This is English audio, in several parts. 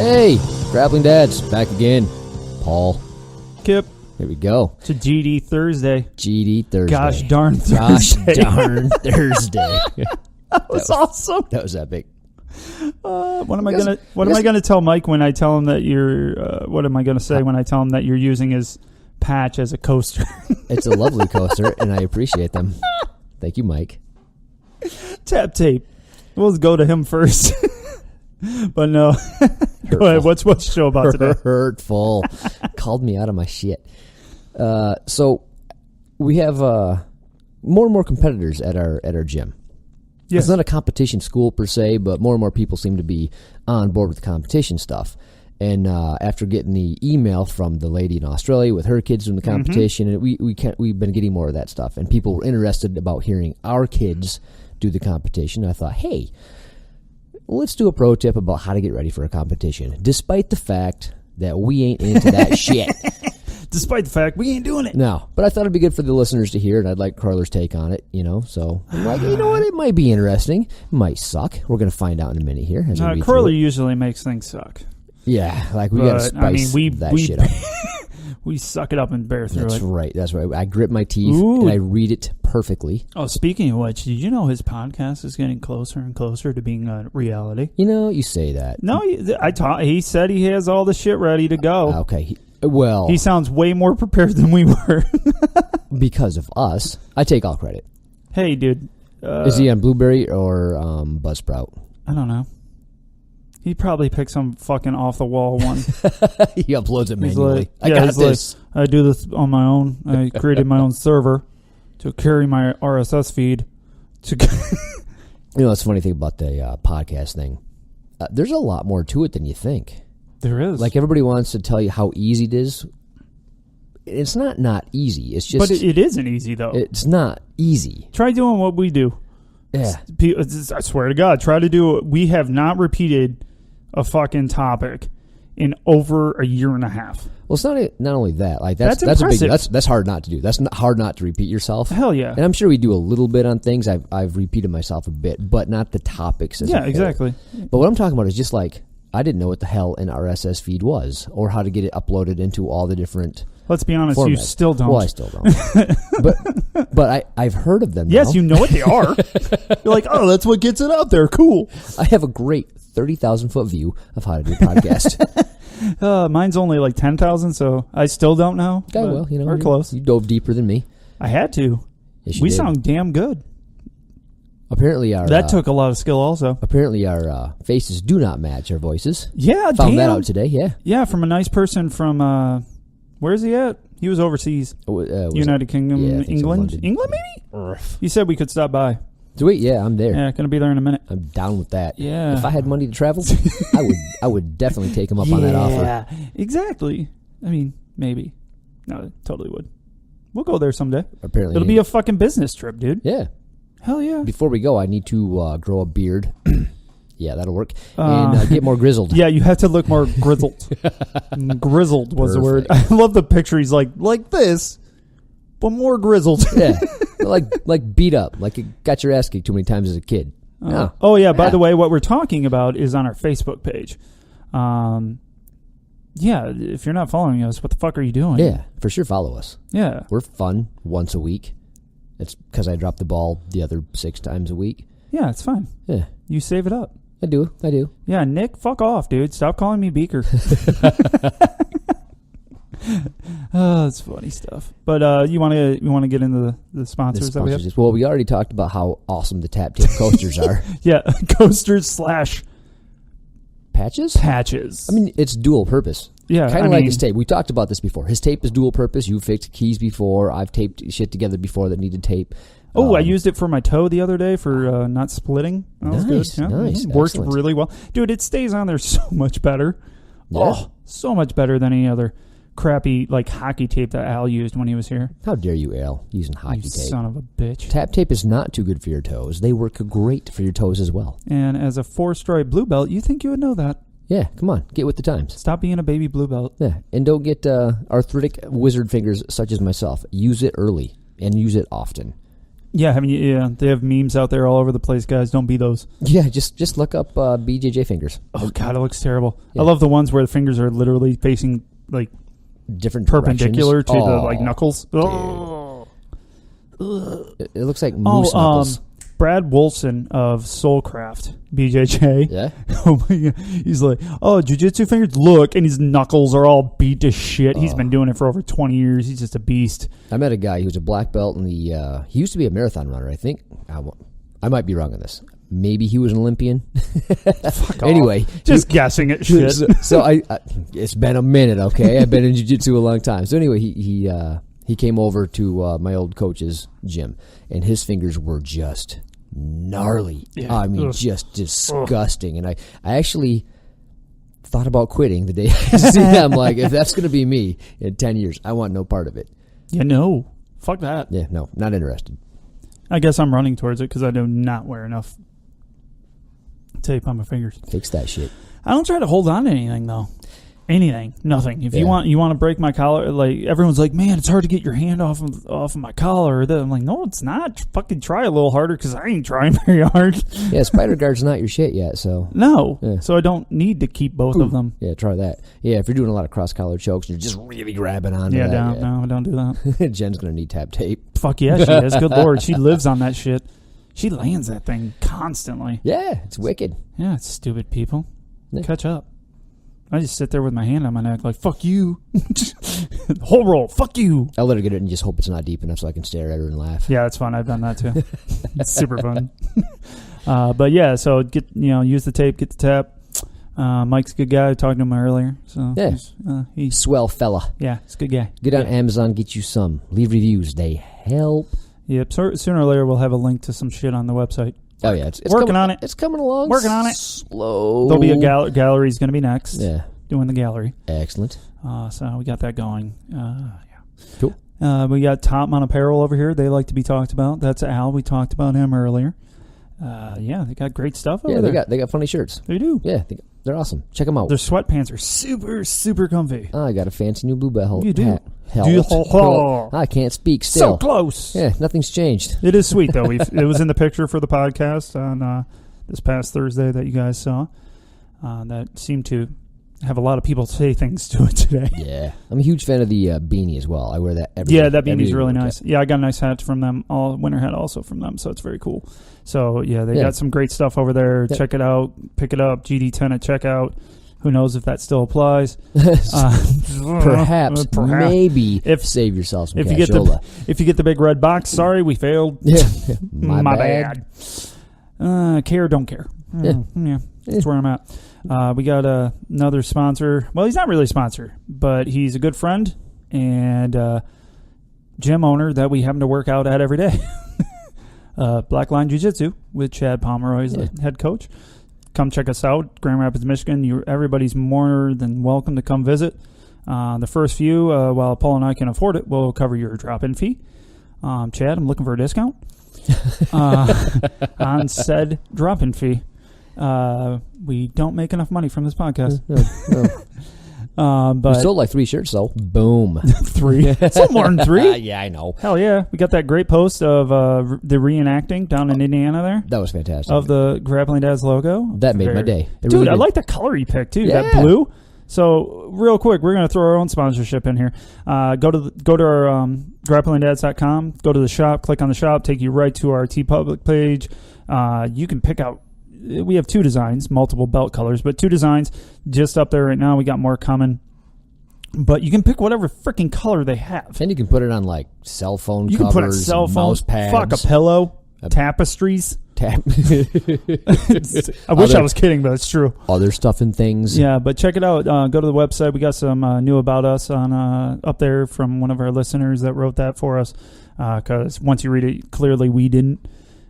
Hey, Grappling Dads, back again. Paul. Kip. Here we go. It's a GD Thursday. GD Thursday. Gosh darn Thursday. Gosh darn Thursday. That was awesome. That was epic. What am I gonna tell Mike when I tell him that you're? What am I gonna say when I tell him that you're using his patch as a coaster? It's a lovely coaster, and I appreciate them. Thank you, Mike. Tap tape. We'll go to him first. But no. Go ahead. What's the show about today? Hurtful. Called me out of my shit. So we have more and more competitors at our gym. Yes. It's not a competition school per se, but more and more people seem to be on board with the competition stuff. And after getting the email from the lady in Australia with her kids in the competition, and we've been getting more of that stuff, and people were interested about hearing our kids do the competition. I thought, hey, let's do a pro tip about how to get ready for a competition, despite the fact that we ain't into that shit. Despite the fact we ain't doing it. No, but I thought it'd be good for the listeners to hear, and I'd like Carler's take on it, So I'm like, you know what? It might be interesting. It might suck. We're going to find out in a minute here. Carler usually makes things suck. Yeah, like we got to spice that shit up. We suck it up and bear through it. That's right. I grit my teeth and I read it perfectly. Oh, speaking of which, did you know his podcast is getting closer and closer to being a reality? You say that. No, he said he has all the shit ready to go. Okay. He sounds way more prepared than we were. Because of us. I take all credit. Hey, dude. Is he on Blueberry or Buzzsprout? I don't know. He probably picked some fucking off-the-wall one. He uploads it manually. I got this. I do this on my own. I created my own server to carry my RSS feed. It's a funny thing about the podcast thing. There's a lot more to it than you think. There is. Like, everybody wants to tell you how easy it is. It's not easy. It's just... But it isn't easy, though. It's not easy. Try doing what we do. Yeah. I swear to God, try to do it. We have not repeated a fucking topic in over a year and a half. Well, it's not only that. Like that's impressive. That's hard not to do. That's hard not to repeat yourself. Hell yeah. And I'm sure we do a little bit on things. I've repeated myself a bit, but not the topics. Yeah, exactly. But what I'm talking about is just like, I didn't know what the hell an RSS feed was, or how to get it uploaded into all the different. Let's be honest, formats. you still don't. Well, I still don't. but I've heard of them. Yes, now. you know what they are. You're like, oh, that's what gets it out there. Cool. I have a great 30,000-foot view of how to do a podcast. Mine's only like 10,000, so I still don't know. Okay, well, we're close. You dove deeper than me. I had to. Yes, we did. sound damn good. Apparently that took a lot of skill also. Apparently our faces do not match our voices. Yeah, Found that out today, yeah. Yeah, from a nice person from, where's he at? He was overseas. United Kingdom, yeah, England. So, England, maybe? He said we could stop by. Sweet, yeah, I'm there. Yeah, going to be there in a minute. I'm down with that. Yeah. If I had money to travel, I would definitely take him up on that offer. Yeah, exactly. I mean, maybe. No, totally would. We'll go there someday. Apparently. It'll be a fucking business trip, dude. Yeah. Hell yeah. Before we go, I need to grow a beard. Yeah, that'll work. And get more grizzled. Yeah, you have to look more grizzled. Grizzled was Perfect. the word. I love the picture. He's like this, but more grizzled. Yeah. Like beat up. Like you got your ass kicked too many times as a kid. Oh, yeah. By the way, what we're talking about is on our Facebook page. Yeah, if you're not following us, what the fuck are you doing? Yeah, for sure follow us. Yeah. We're fun once a week. It's because I drop the ball the other 6 times a week. Yeah, it's fine. Yeah. You save it up. I do. Yeah, Nick, fuck off, dude. Stop calling me Beaker. Oh, it's funny stuff. But you want to get into the sponsors that we have? Well, we already talked about how awesome the tap tape coasters are. Yeah, coasters / patches. I mean, it's dual purpose. Yeah, kind of like his tape. We talked about this before. His tape is dual purpose. You've fixed keys before. I've taped shit together before that needed tape. Oh, I used it for my toe the other day for not splitting. That was good. Yeah. Nice. Worked Excellent. really well. Dude, it stays on there so much better. Yeah. Oh, so much better than any other crappy like hockey tape that Al used when he was here. How dare you, Al, using hockey tape. Son of a bitch. Tap tape is not too good for your toes. They work great for your toes as well. And as a 4-stripe blue belt, you think you would know that. Yeah, come on. Get with the times. Stop being a baby blue belt. Yeah, and don't get arthritic wizard fingers such as myself. Use it early and use it often. Yeah, they have memes out there all over the place, guys. Don't be those. Yeah, just look up BJJ fingers. Oh God, it looks terrible. Yeah. I love the ones where the fingers are literally facing like different perpendicular to directions. the like knuckles. It looks like moose knuckles. Brad Wolfson of Soulcraft BJJ. Yeah. Oh my God. He's like, jiu-jitsu fingers. Look, and his knuckles are all beat to shit. He's been doing it for over 20 years. He's just a beast. I met a guy. He was a black belt in the. He used to be a marathon runner, I think. I might be wrong on this. Maybe he was an Olympian. Fuck anyway, off. Just guessing at shit. So I it's been a minute. Okay, I've been in jiu-jitsu a long time. So anyway, he came over to my old coach's gym, and his fingers were just gnarly. Yeah. I mean, just disgusting. And I actually thought about quitting the day I see him. Like, if that's going to be me in 10 years, I want no part of it. Yeah, no. Fuck that. Yeah, no, not interested. I guess I'm running towards it because I do not wear enough tape on my fingers. Fix that shit. I don't try to hold on to anything, though. Anything, nothing. If you want to break my collar, like everyone's like, man, it's hard to get your hand off of my collar. I'm like, no, it's not. Fucking try a little harder because I ain't trying very hard. Yeah, spider guard's not your shit yet, so no. Yeah. So I don't need to keep both of them. Yeah, try that. Yeah, if you're doing a lot of cross collar chokes, you're just really grabbing onto Yeah, that. no, don't do that. Jen's gonna need tap tape. Fuck yeah, she is. Good Lord, she lives on that shit. She lands that thing constantly. Yeah, it's wicked. Yeah, it's stupid people. Yeah. Catch up. I just sit there with my hand on my neck like, fuck you. Whole roll, fuck you. I'll let her get it and just hope it's not deep enough so I can stare at her and laugh. Yeah, it's fun. I've done that too. It's super fun. But yeah, so use the tape, get the tap. Mike's a good guy. I talked to him earlier. So yeah. He's Swell fella. Yeah, he's a good guy. Get on Amazon, get you some. Leave reviews. They help. Yep. So sooner or later, we'll have a link to some shit on the website. Oh, yeah. It's working coming, on it. It's coming along. Working on it. Slow. There'll be a gallery's going to be next. Yeah. Doing the gallery. Excellent. So we got that going. Yeah. Cool. We got Top on Apparel over here. They like to be talked about. That's Al. We talked about him earlier. Yeah, they got great stuff over there. They got funny shirts. They do. Yeah, they're awesome. Check them out. Their sweatpants are super, super comfy. I got a fancy new blue belt. You do. Hat. I can't speak still. So close. Yeah, nothing's changed. It is sweet, though. It was in the picture for the podcast on this past Thursday that you guys saw. That seemed to have a lot of people say things to it today. Yeah. I'm a huge fan of the beanie as well. I wear that every day. Yeah, that beanie's really nice. Yeah, I got a nice hat from them, winter hat also from them, so it's very cool. So, yeah, they got some great stuff over there. Yep. Check it out. Pick it up. GD10 at checkout. Who knows if that still applies? Perhaps. Maybe. Save yourself some cashola. If you get the big red box, sorry, we failed. Yeah. My bad. Care or don't care. Yeah, that's where I'm at. We got another sponsor. Well, he's not really a sponsor, but he's a good friend and gym owner that we happen to work out at every day. Black Line Jiu-Jitsu with Chad Pomeroy as the head coach. Come check us out, Grand Rapids, Michigan. Everybody's more than welcome to come visit. The first few, while Paul and I can afford it, we'll cover your drop-in fee. Chad, I'm looking for a discount on said drop-in fee. We don't make enough money from this podcast. No. But we sold like 3 shirts, though. Boom. 3. Sold more than 3. Yeah, I know. Hell yeah. We got that great post of the reenacting down in Indiana there. That was fantastic. Of the Grappling Dads logo. That made my day. Dude, really I like the color you picked, too. Yeah. That blue. So, real quick, we're going to throw our own sponsorship in here. Go to our grapplingdads.com, go to the shop, click on the shop, take you right to our TeePublic page. You can pick out. We have 2 designs, multiple belt colors, but 2 designs just up there right now. We got more coming. But you can pick whatever freaking color they have. And you can put it on like cell phone you covers, can put a cell phone, mouse pads. Fuck, a pillow, tapestries. I wish I was kidding, but it's true. Other stuff and things. Yeah, but check it out. Go to the website. We got some new about us on up there from one of our listeners that wrote that for us. Because once you read it, clearly we didn't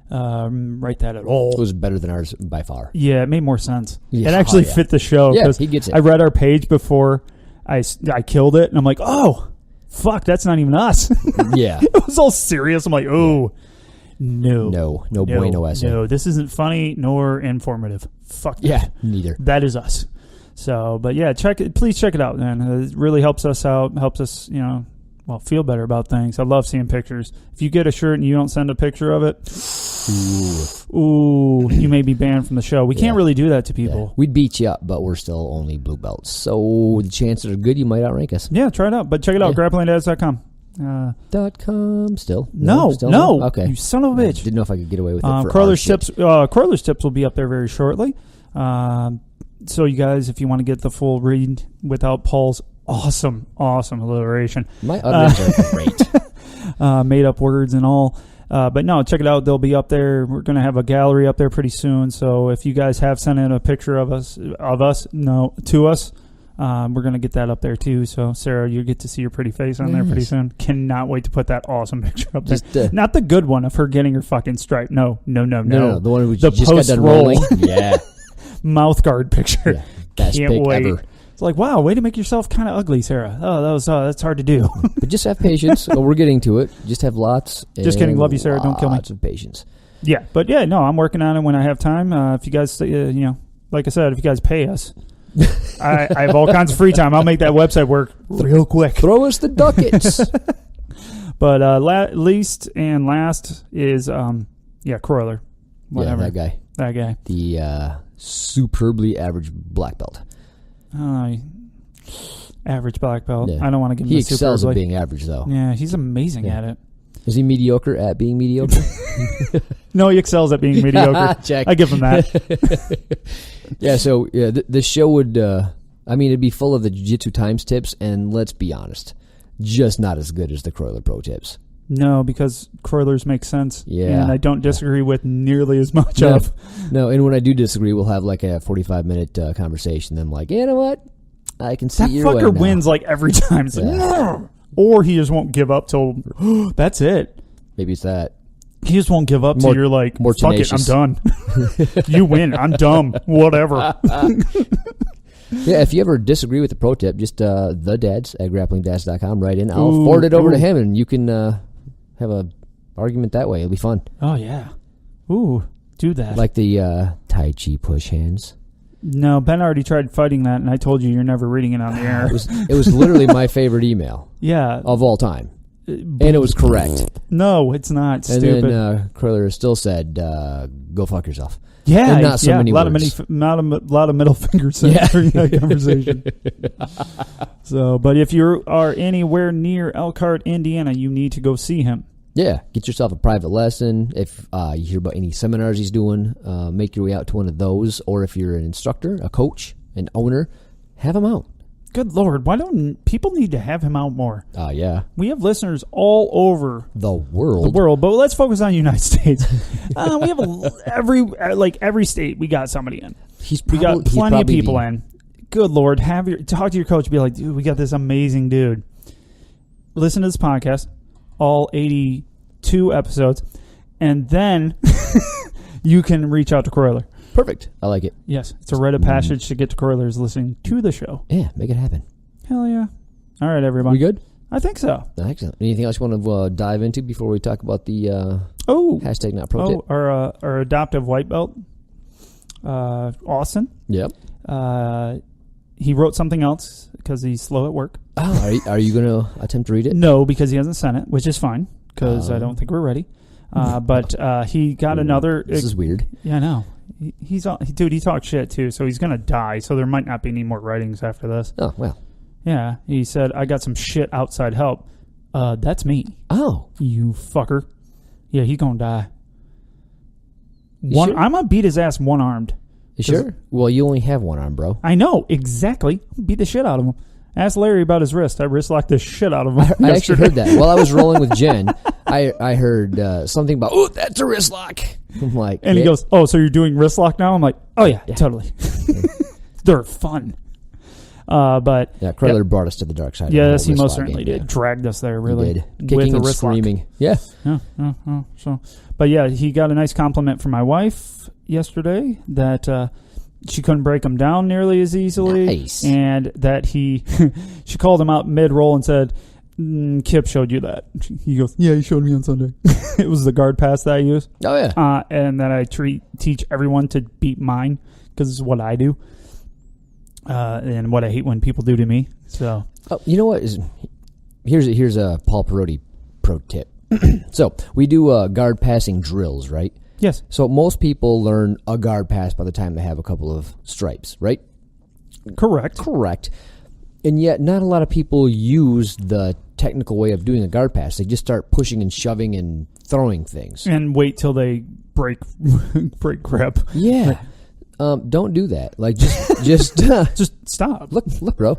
write that at all. It was better than ours by far. Yeah, it made more sense. Yeah. It actually fit the show. Yeah, he gets it. I read our page before I killed it, and I'm like, oh, fuck, that's not even us. Yeah. It was all serious. I'm like, oh, no bueno essay. No, this isn't funny nor informative. Fuck that. Yeah, neither. That is us. So, but yeah, please check it out, man. It really helps us out, helps us, feel better about things. I love seeing pictures. If you get a shirt and you don't send a picture of it, ooh, you may be banned from the show. We can't really do that to people. Yeah. We'd beat you up, but we're still only blue belts. So the chances are good you might outrank us. Yeah, try it out. But check it out, grapplingdads.com. .com still? No. Okay. You son of a bitch. Didn't know if I could get away with it for Corler's tips will be up there very shortly. So you guys, if you want to get the full read without Paul's awesome alliteration. My utterance are great. Made up words and all. But no, check it out. They'll be up there. We're going to have a gallery up there pretty soon. So if you guys have sent in a picture to us, we're going to get that up there too. So Sarah, you get to see your pretty face on there pretty soon. Cannot wait to put that awesome picture up there. Not the good one of her getting her fucking stripe. No. The one who just got done rolling. Yeah. Mouth guard picture. Yeah. Best Can't pick wait. ever. It's like, wow, way to make yourself kind of ugly, Sarah. Oh, that's hard to do. But just have patience. We're getting to it. Just have lots. Just kidding. Love you, Sarah. Don't kill me. Lots of patience. Yeah, but I'm working on it when I have time. If you guys, like I said, if you guys pay us, I have all kinds of free time. I'll make that website work real quick. Throw us the ducats. But least and last is Kroiler. Whatever. Yeah, that guy. The superbly average black belt. Average black belt. Yeah. I don't want to give him He the excels at being average, though. Yeah, he's amazing at it. Is he mediocre at being mediocre? No, he excels at being mediocre. Check. I give him that. So the show would, it'd be full of the jiu-jitsu times tips, and let's be honest, just not as good as the Kroiler Pro tips. No, because Kroilers make sense. Yeah. And I don't disagree with nearly as much No, and when I do disagree, we'll have like a 45-minute conversation. Then I'm like, you know what? I can see your way now. That fucker wins like every time. It's like, no. Or he just won't give up till that's it. Maybe it's that. He just won't give up till you're like, fuck tenacious. it, I'm done. You win. I'm dumb. Whatever. Yeah, if you ever disagree with the pro tip, just the dads at grapplingdads.com, write in. I'll forward it over to him, and you can have a argument that way. It'll be fun. Oh, yeah. Ooh, do that. Like the Tai Chi push hands. No, Ben already tried fighting that, and I told you you're never reading it on the air. It was literally my favorite email. Yeah. Of all time. And it was correct. No, it's not. And stupid. then Kroiler still said, go fuck yourself. Yeah, and not so many words. A lot of middle fingers during that conversation. So, but if you are anywhere near Elkhart, Indiana, you need to go see him. Yeah, get yourself a private lesson. If you hear about any seminars he's doing, make your way out to one of those. Or if you're an instructor, a coach, an owner, have him out. Good Lord, why don't people need to have him out more? Yeah. We have listeners all over the world. But let's focus on the United States. We have every state we got somebody in. We got plenty of people in. Good Lord, talk to your coach. Be like, dude, we got this amazing dude. Listen to this podcast, all 82 episodes, and then you can reach out to Kroiler. Perfect. I like it. Yes, it's a rite of passage to get to Kroiler's listening to the show. Yeah, make it happen. Hell yeah. All right, everybody. We good? I think so. Excellent. Anything else you want to dive into before we talk about the hashtag not pro tip? Our adoptive white belt, Austin. Yep. He wrote something else because he's slow at work. Oh, are you going to attempt to read it? No, because he hasn't sent it, which is fine because I don't think we're ready. But he got another. This is weird. Yeah, I know. He talks shit too, so he's gonna die. So there might not be any more writings after this. Oh well. Yeah, he said I got some shit outside help. That's me. Oh, you fucker. Yeah, he's gonna die. Sure? I'm gonna beat his ass one armed. You sure? Well, you only have one arm, bro. I know exactly. Beat the shit out of him. Ask Larry about his wrist. I wrist locked the shit out of him. I actually heard that while I was rolling with Jen. I heard something about, oh, that's a wrist lock. I'm like, and he goes, oh, so you're doing wrist lock now? I'm like, oh yeah. Totally. They're fun. But Kroiler brought us to the dark side. Yes, he most certainly did. Dragged us there, really. He did. Kicking and screaming. Lock. Yeah. But yeah, he got a nice compliment from my wife yesterday that she couldn't break him down nearly as easily. Nice. And that she called him out mid-roll and said, Kip showed you that. He goes, yeah, he showed me on Sunday. It was the guard pass that I use. Oh, yeah. And that I teach everyone to beat mine because it's what I do. And what I hate when people do to me. So, you know what? here's a Paul Perotti pro tip. So we do guard passing drills, right? Yes. So most people learn a guard pass by the time they have a couple of stripes, right? Correct. And yet not a lot of people use the technical way of doing a guard pass. They just start pushing and shoving and throwing things. And wait till they break grip. Yeah. Don't do that. Like, just stop. Look, bro.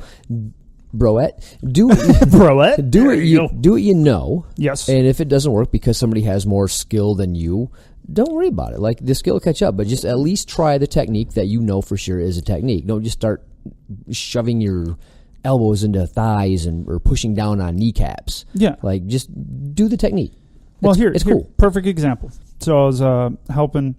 Broette, do what you know. Yes. And if it doesn't work because somebody has more skill than you, don't worry about it. Like, the skill will catch up, but just at least try the technique that you know for sure is a technique. Don't just start shoving your elbows into thighs or pushing down on kneecaps. Yeah. Like, just do the technique. It's cool. Perfect example. So I was helping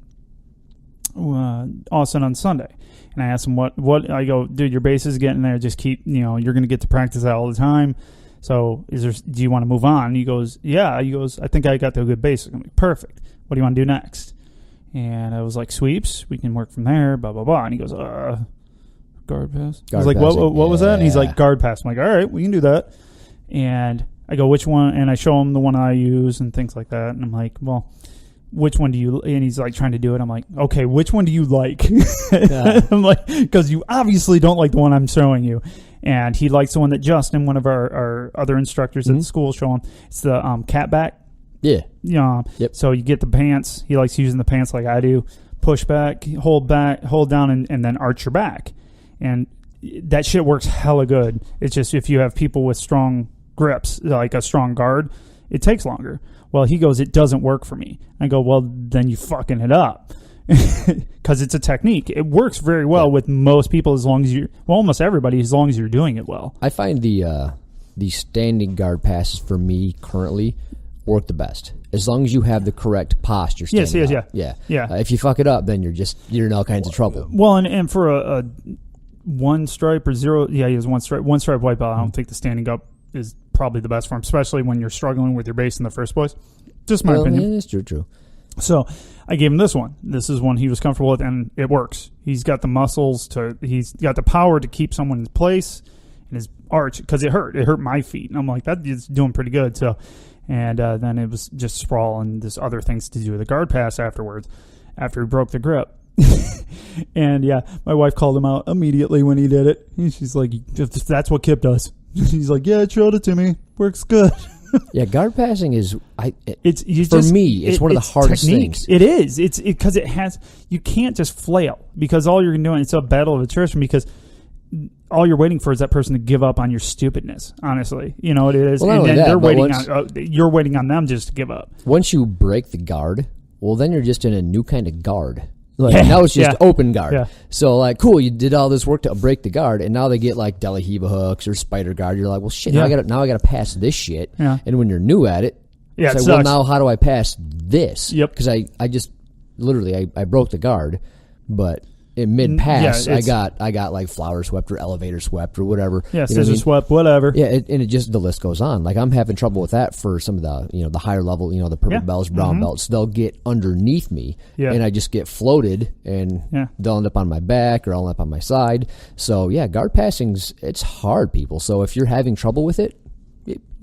Austin on Sunday. And I asked him what I go, dude, your base is getting there. Just keep, you're going to get to practice that all the time. So do you want to move on? And he goes, yeah. He goes, I think I got the good base. I'm like, perfect. What do you want to do next? And I was like, sweeps. We can work from there, blah, blah, blah. And he goes, guard pass. I was like, what was that? And he's like, guard pass. I'm like, all right, we can do that. And I go, which one? And I show him the one I use and things like that. And I'm like, well, which one do you, and he's like trying to do it. I'm like, okay, which one do you like? I'm like, because you obviously don't like the one I'm showing you. And he likes the one that Justin, one of our other instructors at the school, show him. It's the cat back. Yeah. Yep. So you get the pants. He likes using the pants like I do. Push back, hold down, and then arch your back. And that shit works hella good. It's just if you have people with strong grips, like a strong guard, it takes longer. Well, he goes, it doesn't work for me. I go, well, then you fucking it up. Because it's a technique. It works very well with most people as long as almost everybody, as long as you're doing it well. I find the standing guard passes for me currently work the best. As long as you have the correct posture. Yes. Yeah. If you fuck it up, then you're in all kinds of trouble. Well, and for a one stripe or zero, he has one stripe white belt. I don't think the standing up is probably the best for him, especially when you're struggling with your base in the first place. Just my opinion. Yeah, it's true. So I gave him this one. This is one he was comfortable with, and it works. He's got the muscles he's got the power to keep someone in place in his arch, because it hurt my feet. And I'm like, that is doing pretty good. So, and then it was just sprawl and there's other things to do with the guard pass afterwards, after he broke the grip. And yeah, my wife called him out immediately when he did it. And she's like, that's what Kip does. He's like, yeah, it showed it to me. Works good. Yeah, guard passing is it's one of the hardest things. It is. It's because you can't just flail, because all you're doing, it's a battle of attrition, because all you're waiting for is that person to give up on your stupidness. Honestly, it is. Well, and then you're waiting on them just to give up. Once you break the guard, well, then you're just in a new kind of guard. Now it's just open guard. Yeah. So, cool, you did all this work to break the guard, and now they get, De La Hiva hooks or spider guard. You're like, well, shit, now I got to pass this shit. Yeah. And when you're new at it, it's well, now how do I pass this? Yep. Because I just, literally, I broke the guard, but in mid-pass, I got flower swept or elevator swept or whatever. Yeah, scissor swept, whatever. Yeah, and it just, the list goes on. I'm having trouble with that for some of the, the higher level, the purple belts, brown belts. They'll get underneath me, and I just get floated, and they'll end up on my back or I'll end up on my side. So, yeah, guard passing's, it's hard, people. So if you're having trouble with it,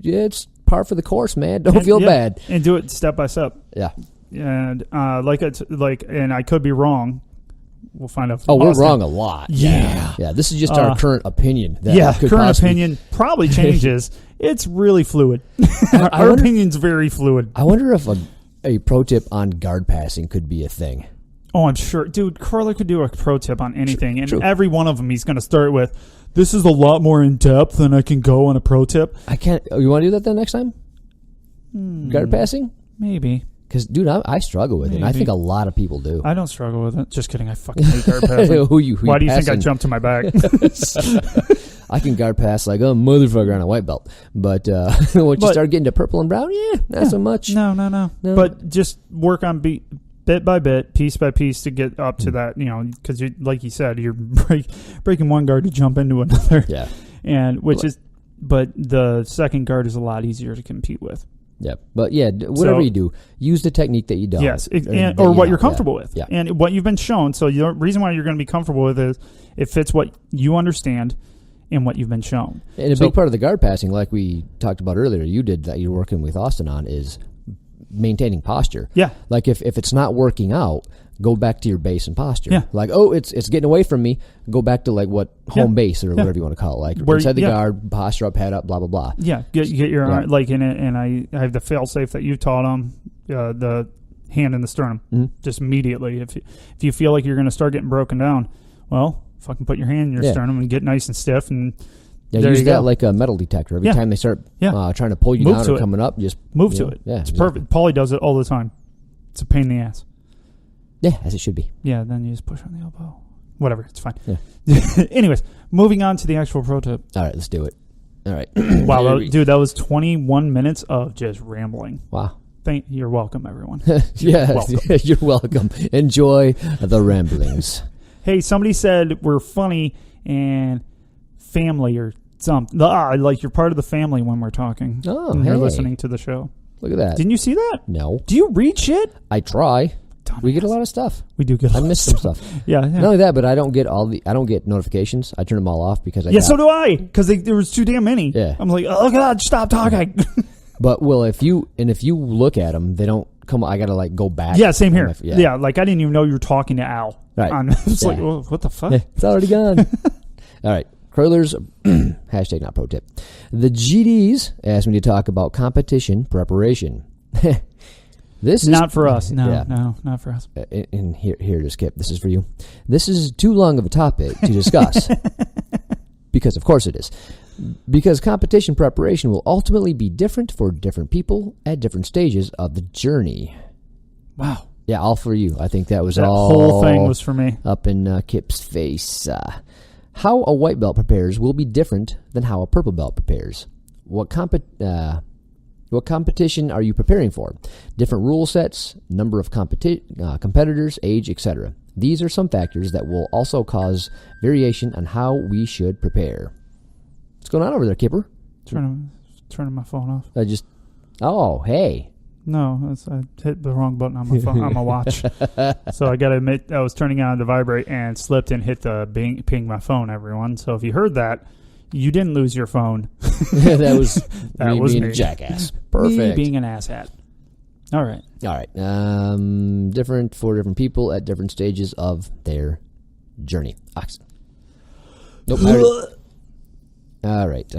it's par for the course, man. Don't feel bad. And do it step by step. Yeah. And and I could be wrong. We'll find out. Oh, we're wrong a lot. Yeah. Yeah, this is just our current opinion. Current opinion probably changes. It's really fluid. Our opinion's very fluid. I wonder if a pro tip on guard passing could be a thing. Oh, I'm sure. Dude, Korra could do a pro tip on anything. And every one of them he's going to start with, this is a lot more in depth than I can go on a pro tip. I can't. You want to do that then next time? Guard passing? Maybe. Because, dude, I struggle with it. And I think a lot of people do. I don't struggle with it. Just kidding. I fucking hate guard passing. Why do you think I jumped to my back? I can guard pass like a motherfucker on a white belt. But once you start getting to purple and brown, not so much. No. But just work on bit by bit, piece by piece to get up to that, because like you said, you're breaking one guard to jump into another. Yeah. But the second guard is a lot easier to compete with. Yeah, but whatever you do, use the technique that you don't. Yes, or what you're comfortable with. Yeah. And what you've been shown. So the reason why you're going to be comfortable with it is it fits what you understand, in what you've been shown. And a big part of the guard passing, like we talked about earlier, you did that you're working with Austin on, is maintaining posture. Yeah. Like if it's not working out, go back to your base and posture. Yeah. Like, it's getting away from me. Go back to like home base or whatever you want to call it. Like inside the guard, posture up, head up, blah, blah, blah. Yeah. Get your arm, like in it. And I have the fail safe that you taught them, the hand in the sternum, just immediately. If you feel like you're going to start getting broken down, well, fucking put your hand in your sternum and get nice and stiff. And use that like a metal detector. Every time they start trying to pull you down or coming up, just move to it. Yeah, it's perfect. Paulie does it all the time. It's a pain in the ass. Yeah, as it should be. Yeah, then you just push on the elbow. Whatever, it's fine. Yeah. Anyways, moving on to the actual pro tip. All right, let's do it. All right. Wow, dude, that was 21 minutes of just rambling. Wow. You're welcome, everyone. You're welcome. Enjoy the ramblings. Hey, somebody said we're funny and family or something. Like you're part of the family when we're talking. Oh, and you're listening to the show. Look at that. Didn't you see that? No. Do you read shit? I try. Dumbass. We get a lot of stuff. We do get. I miss some stuff. Yeah. Not only that, but I don't get notifications. I turn them all off because so do I. Because there was too damn many. Yeah. I'm like, oh god, stop talking. But if you look at them, they don't come. I gotta like go back. Yeah, same here. Yeah, like I didn't even know you were talking to Al. Right. It's like, well, what the fuck? It's already gone. All right. Curlers, hashtag not pro tip. The GDs asked me to talk about competition preparation. This is not for us. No, not for us. And here it is, Kip. This is for you. This is too long of a topic to discuss. Because, of course, it is. Because competition preparation will ultimately be different for different people at different stages of the journey. Wow. Yeah, all for you. I think that whole thing was for me. Up in Kip's face. How a white belt prepares will be different than how a purple belt prepares. What competition are you preparing for? Different rule sets, number of competitors, age, etc. These are some factors that will also cause variation on how we should prepare. What's going on over there, Kipper? Turning my phone off. Hey. No, I hit the wrong button on my phone, on my watch. So I got to admit, I was turning on to vibrate and slipped and hit the ping my phone, everyone. So if you heard that, you didn't lose your phone. that was being me. A jackass. Perfect. Me being an asshat. All right. Different for different people at different stages of their journey. Nope. All right.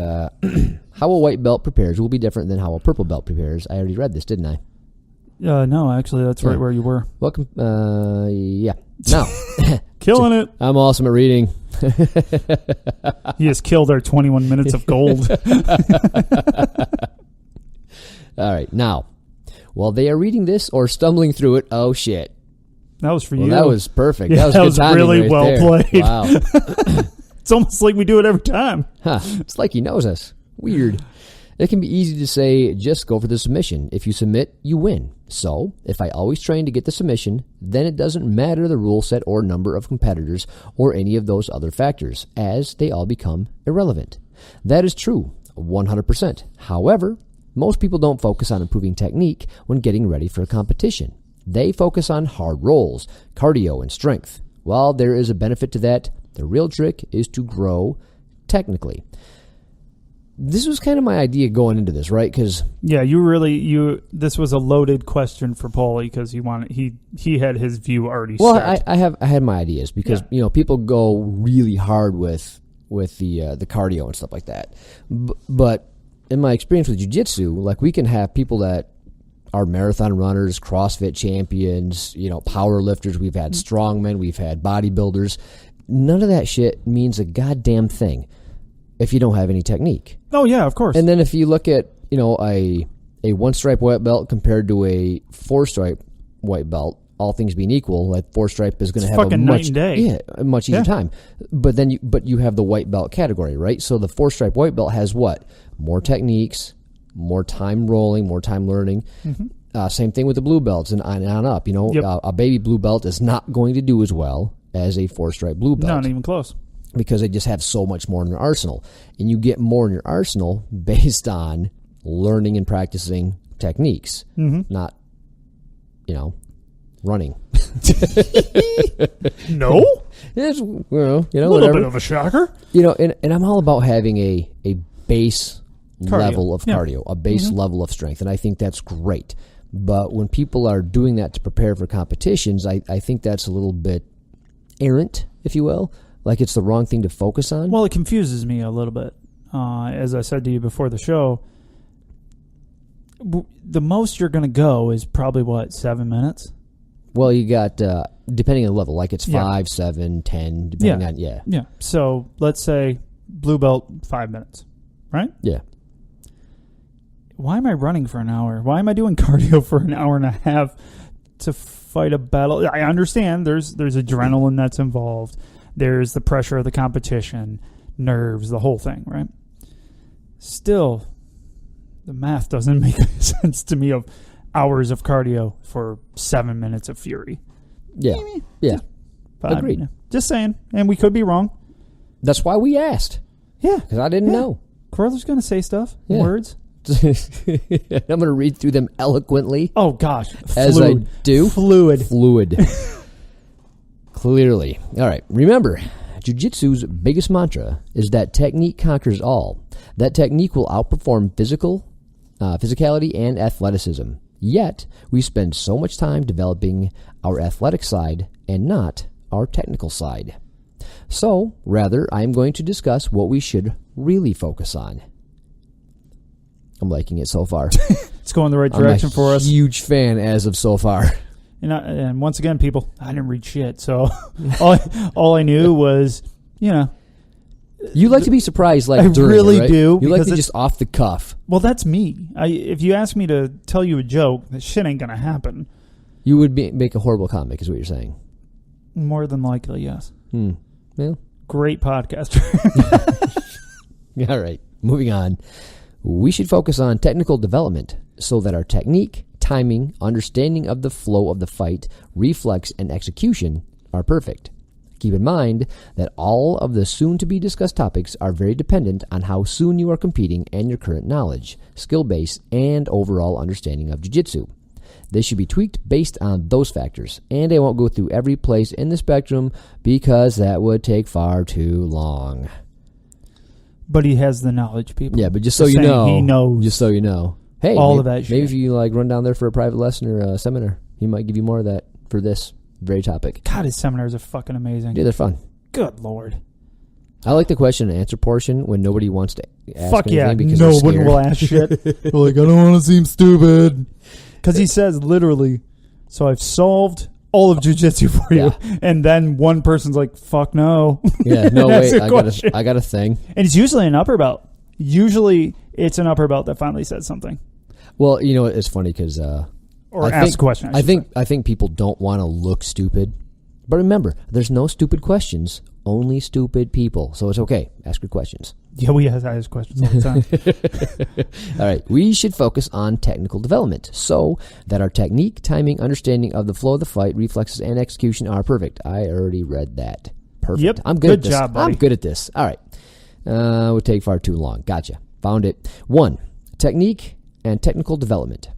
How a white belt prepares will be different than how a purple belt prepares. I already read this, didn't I? No, actually, that's right where you were. Welcome. Yeah. No. Killing it. I'm awesome at reading. He has killed our 21 minutes of gold. All right. Now, while they are reading this or stumbling through it, oh, shit. That was for you. That was perfect. Yeah, that was good really right well there. played. Wow. It's almost like we do it every time. It's like he knows us. Weird. It can be easy to say, just go for the submission. If you submit, you win. So, if I always train to get the submission, then it doesn't matter the rule set or number of competitors or any of those other factors, as they all become irrelevant. That is true, 100%. However, most people don't focus on improving technique when getting ready for a competition. They focus on hard rolls, cardio, and strength. While there is a benefit to that, the real trick is to grow technically. This was kind of my idea going into this, right? Because this was a loaded question for Paulie because he had his view already. Well, I had my ideas because people go really hard with the cardio and stuff like that. But in my experience with jiu-jitsu, like we can have people that are marathon runners, CrossFit champions, power lifters. We've had strongmen, we've had bodybuilders. None of that shit means a goddamn thing if you don't have any technique. Oh, yeah, of course. And then if you look at, a one-stripe white belt compared to a four-stripe white belt, all things being equal, like four-stripe is going to have a much easier time. But then you have the white belt category, right? So the four-stripe white belt has what? More techniques, more time rolling, more time learning. Mm-hmm. Same thing with the blue belts and on up. A baby blue belt is not going to do as well as a four-stripe blue belt. Not even close. Because they just have so much more in their arsenal. And you get more in your arsenal based on learning and practicing techniques, not, running. No? It's, a little bit of a shocker. And I'm all about having a base level of cardio, a base level of strength, and I think that's great. But when people are doing that to prepare for competitions, I think that's a little bit errant, if you will. Like it's the wrong thing to focus on. Well, it confuses me a little bit. As I said to you before the show, the most you're going to go is probably, 7 minutes? Well, you got, depending on the level, like it's 5, 7, 10, depending on, Yeah. So let's say blue belt, 5 minutes, right? Yeah. Why am I running for an hour? Why am I doing cardio for an hour and a half to fight a battle? I understand there's adrenaline that's involved. There's the pressure of the competition, nerves, the whole thing, right? Still, the math doesn't make any sense to me of hours of cardio for 7 minutes of fury. Yeah. Yeah. Agreed. Just saying. And we could be wrong. That's why we asked. Yeah. Because I didn't know. Korra's going to say stuff, words. I'm going to read through them eloquently. Oh, gosh. As I do. Fluid. Clearly. All right. Remember, jiu-jitsu's biggest mantra is that technique conquers all. That technique will outperform physicality and athleticism. Yet, we spend so much time developing our athletic side and not our technical side. So, rather, I am going to discuss what we should really focus on. I'm liking it so far. It's going the right direction for us. Huge fan as of so far. And once again, people, I didn't read shit. So all I knew was, You like to be surprised, like I during really it, right? do. You like to just off the cuff. Well, that's me. If you ask me to tell you a joke, that shit ain't gonna happen. You would make a horrible comic, is what you're saying. More than likely, yes. Well, great podcaster. All right, moving on. We should focus on technical development so that our technique, timing, understanding of the flow of the fight, reflex, and execution are perfect. Keep in mind that all of the soon-to-be-discussed topics are very dependent on how soon you are competing and your current knowledge, skill base, and overall understanding of jiu-jitsu. They should be tweaked based on those factors, and I won't go through every place in the spectrum because that would take far too long. But he has the knowledge, people. Yeah, but just so you know. He knows. Just so you know. Hey, all of that shit. Maybe if you run down there for a private lesson or a seminar, he might give you more of that for this very topic. God, his seminars are fucking amazing. Yeah, they're fun. Good Lord. I like the question and answer portion when nobody wants to ask Fuck anything yeah, because no one will ask shit. Like, I don't want to seem stupid. Because he says literally, so I've solved all of jiu-jitsu for you. And then one person's like, fuck no. Yeah, no, wait, I got a thing. And it's usually an upper belt. Usually it's an upper belt that finally says something. Well, it's funny because... or ask a question, I think people don't want to look stupid. But remember, there's no stupid questions, only stupid people. So it's okay. Ask your questions. Yeah, we ask questions all the time. All right. We should focus on technical development so that our technique, timing, understanding of the flow of the fight, reflexes, and execution are perfect. I already read that. Perfect. Yep. I'm good at this. Job, buddy. I'm good at this. All right. Would take far too long. Gotcha. Found it. 1. Technique and technical development.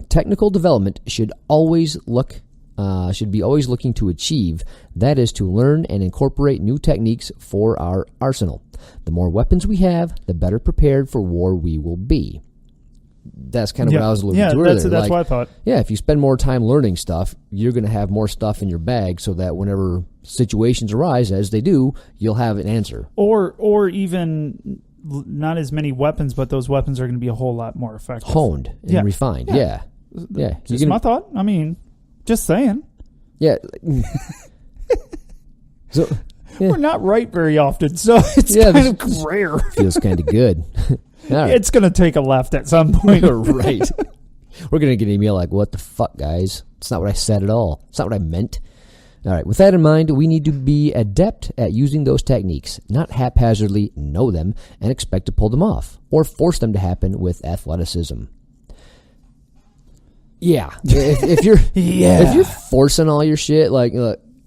Technical development should always be always looking to achieve, that is, to learn and incorporate new techniques for our arsenal. The more weapons we have, the better prepared for war we will be. That's kind of what I was alluding to earlier. Yeah, that's what I thought. Yeah, if you spend more time learning stuff, you're going to have more stuff in your bag so that whenever situations arise, as they do, you'll have an answer. Or even not as many weapons, but those weapons are going to be a whole lot more effective. Honed and refined, yeah. Just my thought. I mean... Just saying. Yeah. So we're not right very often, so it's kind of rare. Feels kind of good. Right. It's going to take a left at some point. Right. We're going to get an email like, what the fuck, guys? It's not what I said at all. It's not what I meant. All right. With that in mind, we need to be adept at using those techniques, not haphazardly know them and expect to pull them off or force them to happen with athleticism. Yeah, if you're forcing all your shit, like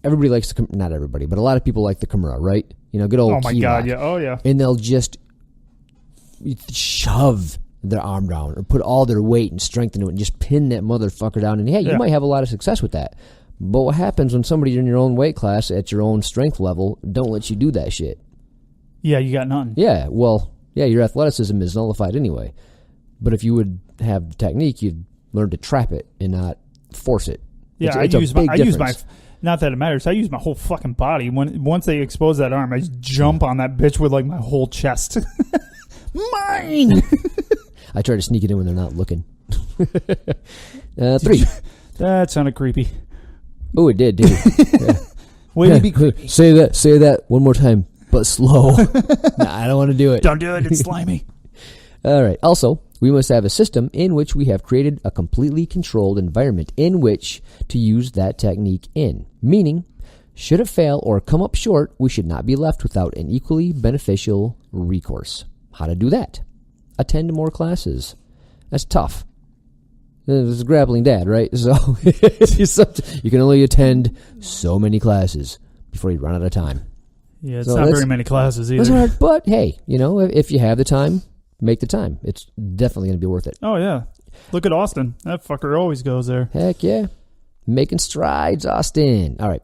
everybody likes not everybody, but a lot of people like the Kimura, right? Good old. Oh my god, yeah, oh yeah. And they'll just shove their arm down or put all their weight and strength into it and just pin that motherfucker down. And hey, you might have a lot of success with that, But what happens when somebody in your own weight class at your own strength level don't let you do that shit? Yeah, you got nothing. Yeah, well, yeah, your athleticism is nullified anyway. But if you would have the technique, you'd learn to trap it and not force it. Yeah, I use my, not that it matters, I use my whole fucking body. Once they expose that arm, I just jump on that bitch with like my whole chest. Mine! I try to sneak it in when they're not looking. 3. That sounded creepy. Oh, it did, dude. Yeah. Way to be creepy. Say that one more time, but slow. Nah, I don't want to do it. Don't do it, it's slimy. All right. Also, we must have a system in which we have created a completely controlled environment in which to use that technique in. Meaning, should it fail or come up short, we should not be left without an equally beneficial recourse. How to do that? Attend more classes. That's tough. This is grappling dad, right? So you can only attend so many classes before you run out of time. Yeah, it's not very many classes either. That's hard, but hey, if you have the time, make the time. It's definitely going to be worth it. Oh, yeah. Look at Austin. That fucker always goes there. Heck yeah. Making strides, Austin. All right.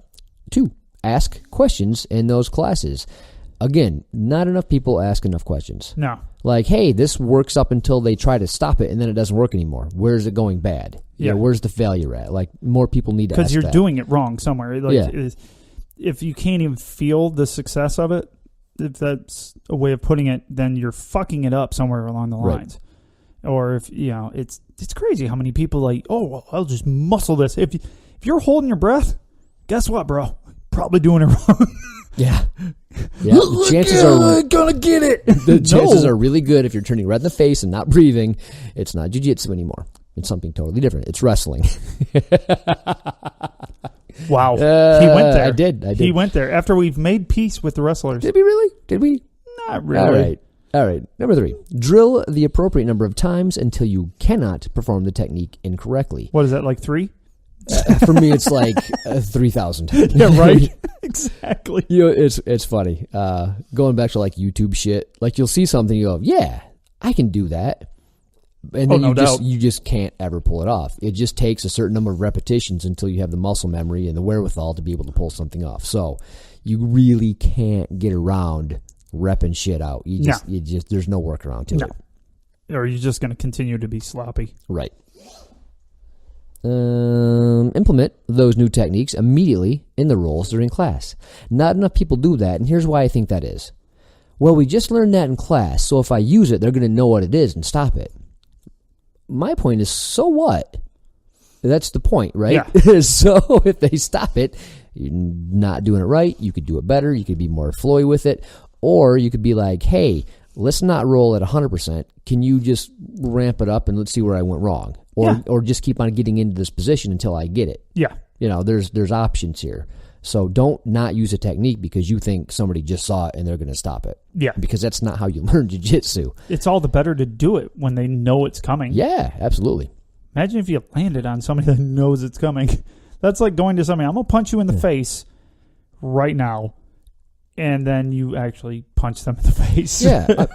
2, ask questions in those classes. Again, not enough people ask enough questions. No. Like, hey, this works up until they try to stop it, and then it doesn't work anymore. Where's it going bad? Yeah. Where's the failure at? Like, more people need to ask that. Because you're doing it wrong somewhere. Like, if you can't even feel the success of it, if that's a way of putting it, then you're fucking it up somewhere along the lines. Right. Or if, it's crazy how many people like, oh, well, I'll just muscle this. If you're holding your breath, guess what, bro? Probably doing it wrong. Yeah. The chances are gonna get it. The chances are really good if you're turning red in the face and not breathing. It's not jiu-jitsu anymore. It's something totally different. It's wrestling. Wow. He went there. I did. He went there after we've made peace with the wrestlers. Did we really? Did we? Not really. All right. Number 3. Drill the appropriate number of times until you cannot perform the technique incorrectly. What is that, like 3? For me, it's like 3,000. Yeah, right. Exactly. It's funny. Going back to like YouTube shit, like you'll see something, you go, yeah, I can do that. And then you just can't ever pull it off. It just takes a certain number of repetitions until you have the muscle memory and the wherewithal to be able to pull something off. So you really can't get around repping shit out. You just there's no workaround to it. Or you're just going to continue to be sloppy. Right. Implement those new techniques immediately in the rolls during class. Not enough people do that, and here's why I think that is. Well, we just learned that in class, so if I use it, they're going to know what it is and stop it. My point is, so what? That's the point, right? Yeah. So if they stop it, you're not doing it right. You could do it better. You could be more flowy with it. Or you could be like, hey, let's not roll at 100%. Can you just ramp it up and let's see where I went wrong? Or just keep on getting into this position until I get it. Yeah. There's options here. So don't not use a technique because you think somebody just saw it and they're going to stop it. Yeah. Because that's not how you learn jiu-jitsu. It's all the better to do it when they know it's coming. Yeah, absolutely. Imagine if you landed on somebody that knows it's coming. That's like going to somebody, I'm going to punch you in the face right now. And then you actually punch them in the face. Yeah.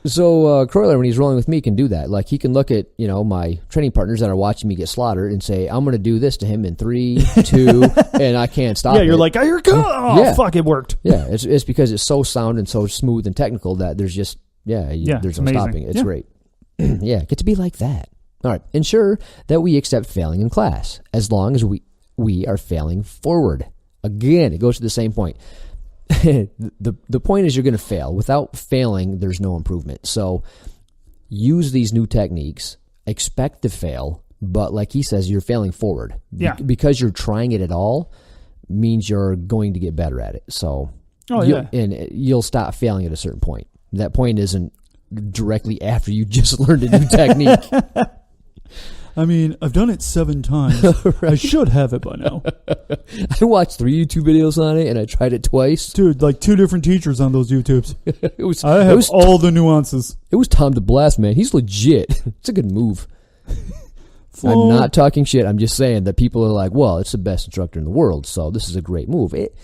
So Kroiler, when he's rolling with me, can do that. Like he can look at my training partners that are watching me get slaughtered and say, "I'm going to do this to him in 3, 2," and I can't stop. Yeah, you're like, "Oh, fuck, it worked." Yeah, it's because it's so sound and so smooth and technical that there's just there's no stopping it. It's great. Yeah, get to be like that. All right, ensure that we accept failing in class as long as we are failing forward. Again, it goes to the same point. The point is you're going to fail. Without failing, there's no improvement. So use these new techniques, expect to fail, but like he says, you're failing forward. Yeah. Because you're trying it at all means you're going to get better at it. So and you'll stop failing at a certain point. That point isn't directly after you just learned a new technique. I mean, I've done it 7 times. Right. I should have it by now. I watched 3 YouTube videos on it, and I tried it twice. Dude, like 2 different teachers on those YouTubes. I have all the nuances. It was Tom DeBlas, man. He's legit. It's a good move. I'm not talking shit. I'm just saying that people are like, well, it's the best instructor in the world, so this is a great move. It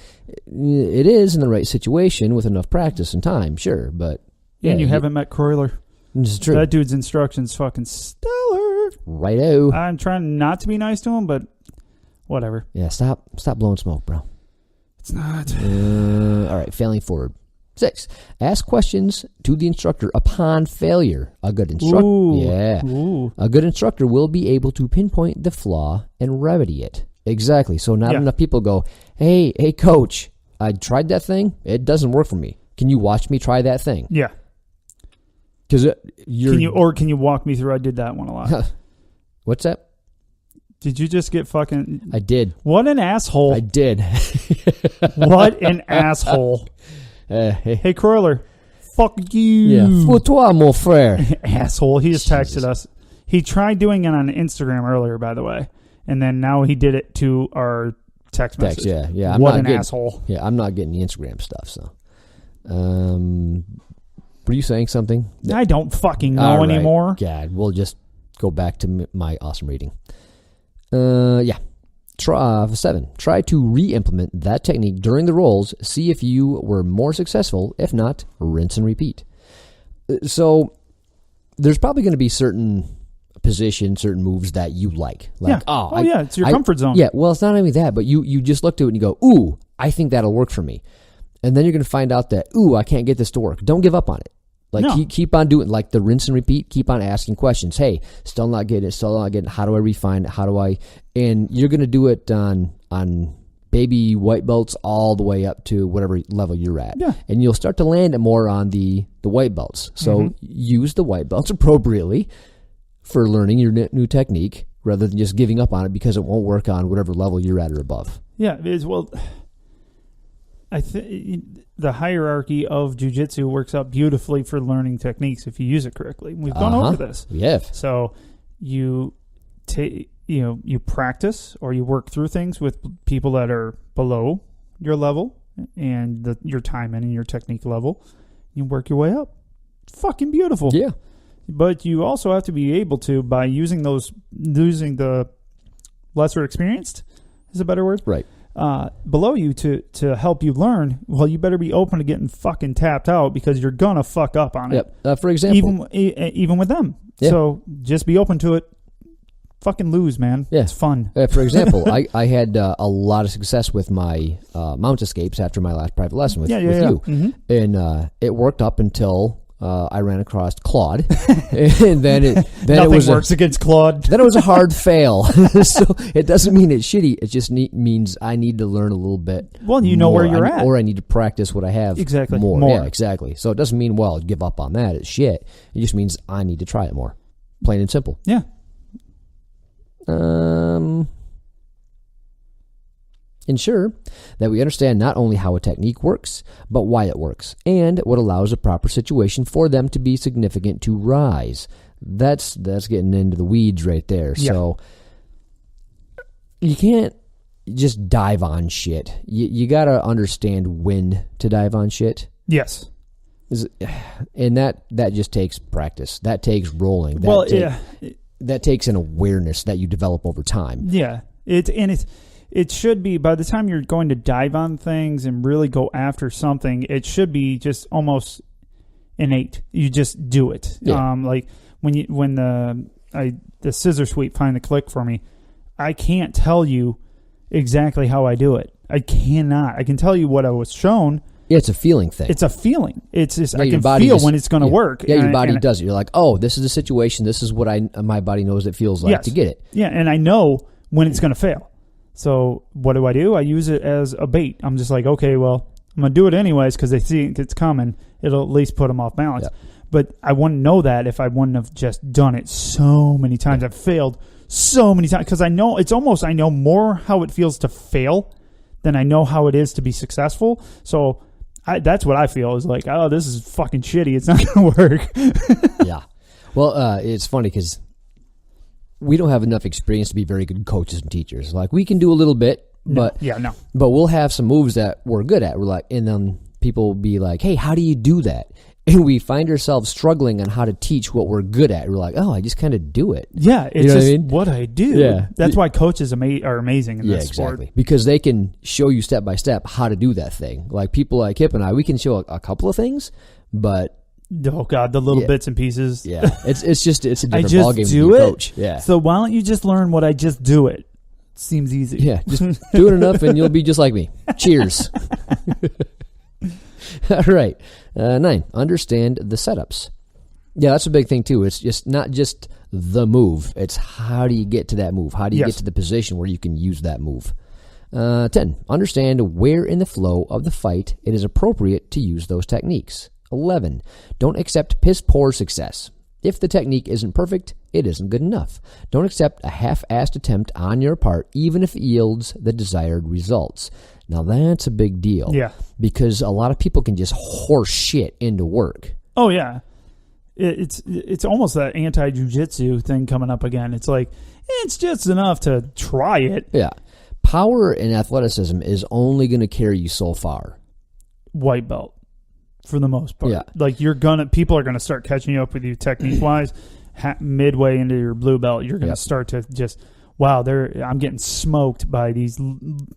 is in the right situation with enough practice and time, sure, but... And you haven't met Kroiler. It's true. That dude's instruction's fucking stellar. Righto. I'm trying not to be nice to him, but whatever. Yeah, stop blowing smoke, bro. It's not. All right, failing forward. 6, ask questions to the instructor upon failure. A good instructor, a good instructor will be able to pinpoint the flaw and remedy it. Exactly. So not enough people go, hey, coach, I tried that thing. It doesn't work for me. Can you watch me try that thing? Yeah. Because can you walk me through? I did that one a lot. What's that? Did you just get fucking? I did. What an asshole! I did. What an asshole! Hey, Crawler, fuck you. Yeah. Pour toi, mon frère. Asshole. He just texted us. He tried doing it on Instagram earlier, by the way, and then now he did it to our text message. Yeah. What an asshole. Yeah, I'm not getting the Instagram stuff. So, were you saying something? I don't fucking know anymore. God, we'll just go back to my awesome reading. 7, try to re-implement that technique during the rolls. See if you were more successful. If not, rinse and repeat. So there's probably going to be certain positions, certain moves that you like. It's your comfort zone. Yeah, well, it's not only that, but you just look to it and you go, ooh, I think that'll work for me. And then you're going to find out that, ooh, I can't get this to work. Don't give up on it. Keep on doing like the rinse and repeat. Keep on asking questions. Hey, still not getting it. How do I refine it? And you're going to do it on baby white belts all the way up to whatever level you're at. Yeah. And you'll start to land it more on the white belts. So use the white belts appropriately for learning your new technique rather than just giving up on it because it won't work on whatever level you're at or above. Yeah. I think the hierarchy of jiu-jitsu works out beautifully for learning techniques if you use it correctly. We've gone over this. We have. So you practice or you work through things with people that are below your level and your timing and your technique level. You work your way up. It's fucking beautiful. Yeah. But you also have to be able to, by using the lesser experienced, is a better word? Right. Below you to help you learn, well, you better be open to getting fucking tapped out because you're gonna fuck up on it. Yep. For example, even with them. Yeah. So just be open to it. Fucking lose, man. Yeah. It's fun. For example, I had a lot of success with my mount escapes after my last private lesson with you, Mm-hmm. and it worked up until I ran across Claude, and then nothing works against Claude. Then it was a hard fail. So it doesn't mean it's shitty. It just means I need to learn a little bit. Well, you know where you're at, or I need to practice what I have more. Yeah, exactly. So it doesn't mean give up on that. It's shit. It just means I need to try it more. Plain and simple. Yeah. Ensure that we understand not only how a technique works, but why it works, and what allows a proper situation for them to be significant to rise. That's getting into the weeds right there. Yeah. So you can't just dive on shit. You got to understand when to dive on shit. Yes. And that just takes practice. That takes rolling. That takes an awareness that you develop over time. Yeah. It should be, by the time you're going to dive on things and really go after something, it should be just almost innate. You just do it. Yeah. Like when the scissor sweep finally clicked for me, I can't tell you exactly how I do it. I cannot. I can tell you what I was shown. Yeah, it's a feeling thing. It's a feeling. It's just I can feel when it's going to work. Yeah, your body does it. You're like, oh, this is the situation. This is what my body knows it feels like to get it. Yeah, and I know when it's going to fail. So what do? I use it as a bait. I'm just like, okay, well, I'm going to do it anyways because they see it's coming. It'll at least put them off balance. Yeah. But I wouldn't know that if I wouldn't have just done it so many times. Yeah. I've failed so many times because I know I know more how it feels to fail than I know how it is to be successful. So that's what I feel is like, oh, this is fucking shitty. It's not going to work. Yeah. Well, it's funny because we don't have enough experience to be very good coaches and teachers. Like we can do a little bit, but we'll have some moves that we're good at. We're like, and then people will be like, hey, how do you do that? And we find ourselves struggling on how to teach what we're good at. We're like, oh, I just kind of do it. Yeah, it's what I do. Yeah. That's why coaches are amazing in this sport. Exactly. Because they can show you step by step how to do that thing. Like people like Kip and I, we can show a couple of things, but oh god, the little bits and pieces. Yeah, it's a different ballgame to be a coach. Yeah. So why don't you just learn what I just do it? seems easy. Yeah, just do it enough and you'll be just like me. Cheers. All right. 9, understand the setups. Yeah, that's a big thing too. It's just not just the move. It's how do you get to that move? How do you get to the position where you can use that move? 10, understand where in the flow of the fight it is appropriate to use those techniques. 11, don't accept piss poor success. If the technique isn't perfect, it isn't good enough. Don't accept a half-assed attempt on your part, even if it yields the desired results. Now that's a big deal. Yeah. Because a lot of people can just horse shit into work. Oh, yeah. It's almost that anti-jiu-jitsu thing coming up again. It's like, it's just enough to try it. Yeah. Power and athleticism is only going to carry you so far. White belt, for the most part. Yeah. Like, people are going to start catching you up with you technique-wise. Midway into your blue belt, you're going to start to just, wow, I'm getting smoked by these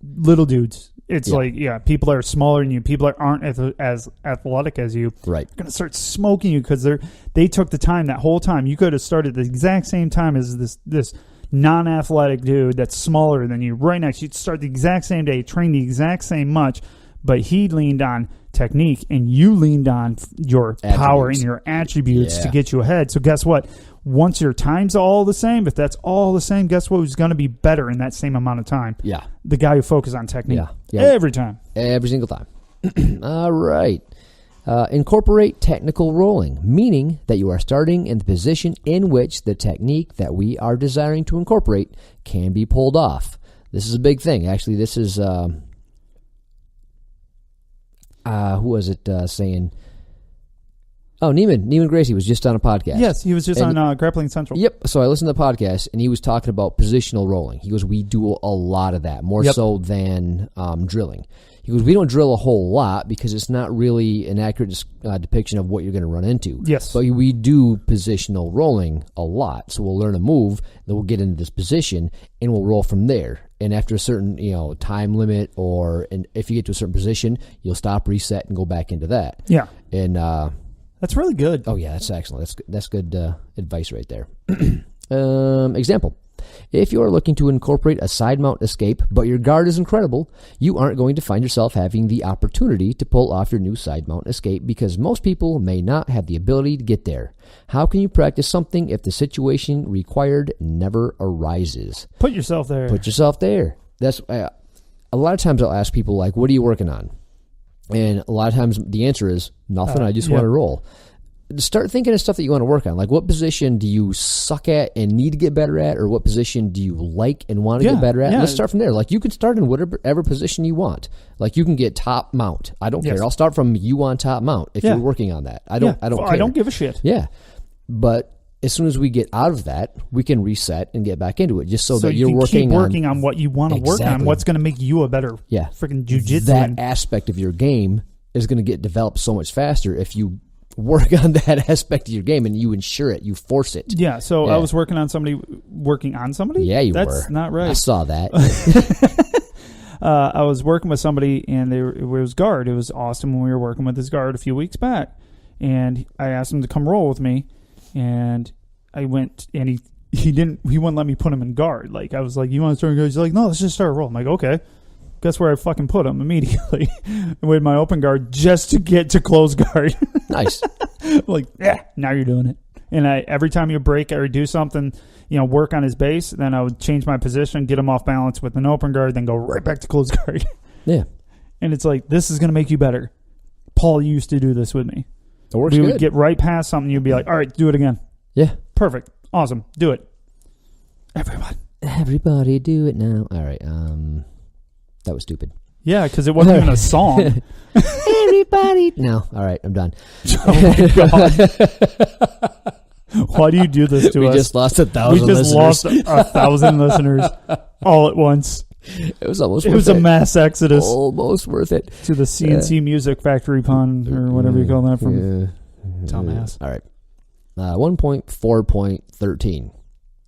little dudes. It's like, people are smaller than you. People aren't as athletic as you. Right. They're going to start smoking you because they took the time that whole time. You could have started the exact same time as this non-athletic dude that's smaller than you right next. You'd start the exact same day, train the exact same much, but he leaned on technique and you leaned on your power and your attributes to get you ahead. So guess what? Once your time's all the same, if that's all the same, guess what? Who's going to be better in that same amount of time? Yeah. The guy who focuses on technique. Yeah. Every time. Every single time. All right. Incorporate technical rolling, meaning that you are starting in the position in which the technique that we are desiring to incorporate can be pulled off. This is a big thing. Actually, this is, who was it saying? Oh, Neiman Gracie was just on a podcast. Yes, he was just on Grappling Central. Yep. So I listened to the podcast, and he was talking about positional rolling. He goes, we do a lot of that, more so than drilling. He goes, we don't drill a whole lot because it's not really an accurate depiction of what you're going to run into. Yes. But we do positional rolling a lot. So we'll learn a move, then we'll get into this position, and we'll roll from there. And after a certain time limit, and if you get to a certain position, you'll stop, reset, and go back into that. Yeah. And that's really good. Oh, yeah, that's excellent. That's good advice right there. Example. If you are looking to incorporate a side mount escape, but your guard is incredible, you aren't going to find yourself having the opportunity to pull off your new side mount escape because most people may not have the ability to get there. How can you practice something if the situation required never arises? Put yourself there. Put yourself there. That's a lot of times I'll ask people, like, what are you working on? And a lot of times the answer is nothing. I just want to roll. Start thinking of stuff that you want to work on. Like, what position do you suck at and need to get better at, or what position do you like and want to get better at? Let's start from there. Like, you can start in whatever position you want. Like, you can get top mount. I don't care. I'll start from you on top mount if you're working on that. I don't care. I don't give a shit. Yeah. But as soon as we get out of that, we can reset and get back into it, just so that you're working on what you want to work on, what's going to make you a better freaking jiu-jitsu. That aspect of your game is going to get developed so much faster if you work on that aspect of your game and you ensure it, you force it. Yeah, so I was working on somebody. Yeah, you were. That's not right. I saw that. I was working with somebody, and it was guard. It was awesome when we were working with his guard a few weeks back. And I asked him to come roll with me, and I went, and he wouldn't let me put him in guard. Like, I was like, you want to start guard? He's like, no, let's just start a roll. I'm like, okay. Guess where I fucking put him immediately? With my open guard just to get to close guard. Nice. Like, now you're doing it. And every time you break or do something, work on his base, then I would change my position, get him off balance with an open guard, then go right back to close guard. Yeah. And it's like, this is going to make you better. Paul used to do this with me. It works We good. would get right past something, you'd be like, all right, do it again. Yeah. Perfect. Awesome. Do it. Everybody do it now. All right. That was stupid. Yeah, because it wasn't even a song. Everybody. No. All right. I'm done. Oh, my God. Why do you do this to us? We just lost 1,000 listeners. We just lost 1,000 listeners all at once. It was almost worth it. It was a mass exodus. Almost worth it. To the CNC Music Factory pun, or whatever you call that from Dumbass. All right. 1.4.13.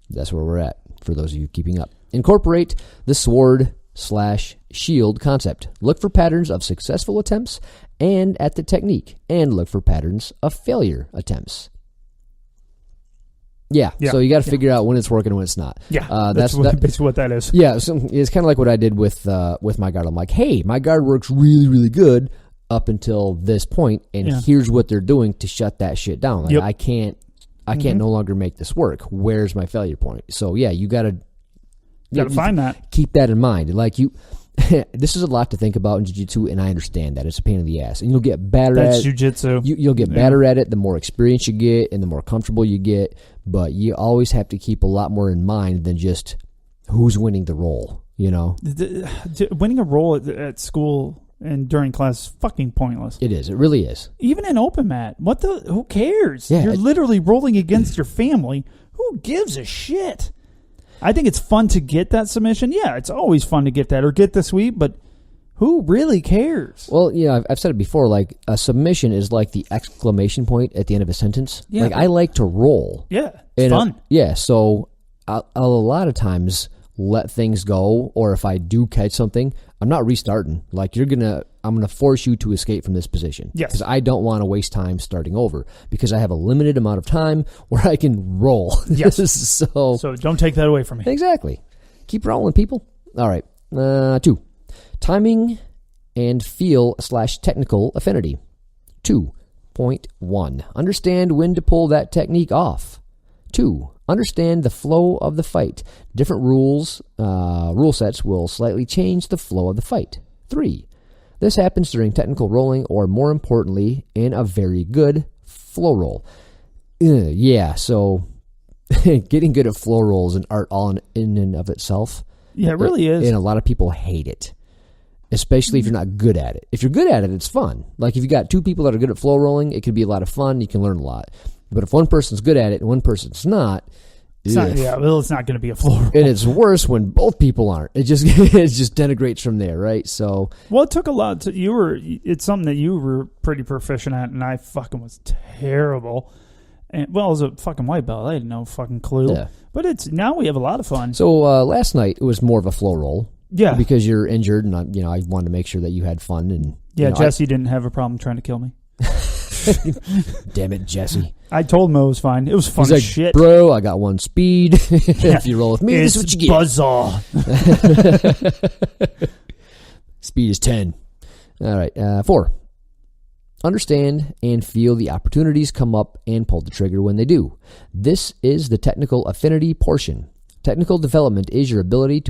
That's where we're at, for those of you keeping up. Incorporate the sword/shield concept. Look for patterns of successful attempts and at the technique, and look for patterns of failure attempts. Yeah. So you got to figure out when it's working and when it's not. Yeah. That's basically what that is. Yeah. So it's kind of like what I did with my guard. I'm like, hey, my guard works really, really good up until this point, and here's what they're doing to shut that shit down. Like, I can't no longer make this work. Where's my failure point? So yeah, you got to find that. Keep that in mind. Like this is a lot to think about in jiu-jitsu, and I understand that. It's a pain in the ass. And you'll get better at it. That's jiu-jitsu. You'll get better at it the more experience you get and the more comfortable you get, but you always have to keep a lot more in mind than just who's winning the role, you know? Winning a role at school and during class is fucking pointless. It is. It really is. Even in open mat. Who cares? Yeah, You're literally rolling against your family. Who gives a shit? I think it's fun to get that submission. Yeah, it's always fun to get that or get the sweep, but who really cares? Well, yeah, I've said it before. Like, a submission is like the exclamation point at the end of a sentence. Yeah. Like, I like to roll. Yeah, it's fun. So I'll a lot of times let things go, or if I do catch something, I'm not restarting. Like, I'm gonna force you to escape from this position. Yes. Because I don't want to waste time starting over, because I have a limited amount of time where I can roll. Yes. So don't take that away from me. Exactly. Keep rolling, people. All right. 2. Timing and feel/technical affinity. 2.1. Understand when to pull that technique off. 2. Understand the flow of the fight. Different rule sets will slightly change the flow of the fight. 3. This happens during technical rolling, or more importantly, in a very good flow roll. So getting good at flow rolls is an art all in and of itself. Yeah, it really is. And a lot of people hate it, especially if you're not good at it. If you're good at it, it's fun. Like, if you got 2 people that are good at flow rolling, it can be a lot of fun. You can learn a lot. But if one person's good at it and one person's not, it's not going to be a flow roll. And it's worse when both people aren't. It just denigrates from there, right? So, well, it took a lot. It's something that you were pretty proficient at, and I fucking was terrible. And I was a fucking white belt. I had no fucking clue. Yeah. But now we have a lot of fun. So last night it was more of a flow roll. Yeah. Because you're injured, and I wanted to make sure that you had fun. And Jesse didn't have a problem trying to kill me. Damn it, Jesse. I told him it was fine. It was fun as shit. Bro, I got 1 speed. If you roll with me, this is what you get. Buzzsaw. Speed is 10. All right. 4. Understand and feel the opportunities come up and pull the trigger when they do. This is the technical affinity portion. Technical development is your ability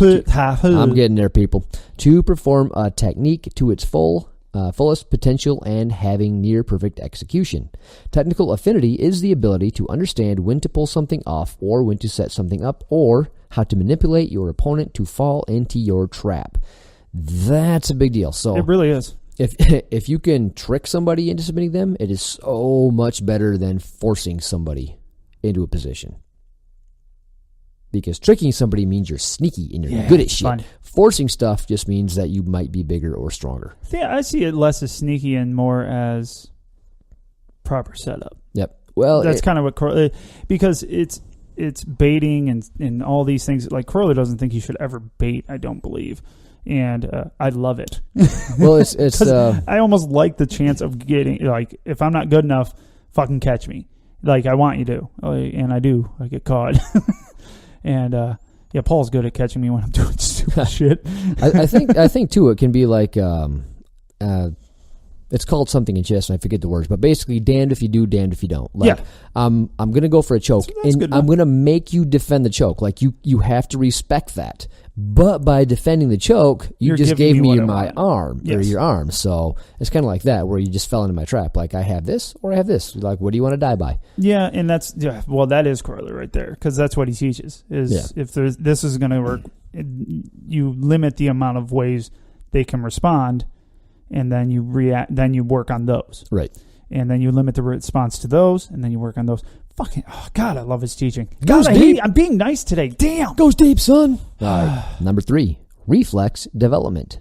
I'm getting there, people. To perform a technique to its fullest potential and having near perfect execution. Technical affinity is the ability to understand when to pull something off, or when to set something up, or how to manipulate your opponent to fall into your trap. That's a big deal. So it really is. If you can trick somebody into submitting them, it is so much better than forcing somebody into a position. Because tricking somebody means you're sneaky and you're good at shit. Fun. Forcing stuff just means that you might be bigger or stronger. Yeah, I see it less as sneaky and more as proper setup. Yep. Well, that's kind of what Korra, because it's baiting and all these things. Like, Korra doesn't think you should ever bait, I don't believe. And I love it. Well, it's I almost like the chance of getting, like, if I'm not good enough, fucking catch me. Like, I want you to. And I do. I get caught. And Paul's good at catching me when I'm doing stupid shit. I think too, it can be like it's called something in chess, and I forget the words, but basically, damned if you do, damned if you don't. Like, I'm gonna go for a choke, and I'm gonna make you defend the choke. Like, you have to respect that. But by defending the choke, you just gave me my arm, or your arm. So it's kind of like that, where you just fell into my trap. Like, I have this or I have this. Like, what do you want to die by? Yeah, and that is Korra right there, because that's what he teaches. If this is going to work, you limit the amount of ways they can respond, and then you react. Then you work on those. Right. And then you limit the response to those, and then you work on those. Fucking, oh God, I love his teaching. God, I'm being nice today. Damn. Goes deep, son. All right. Number 3, reflex development.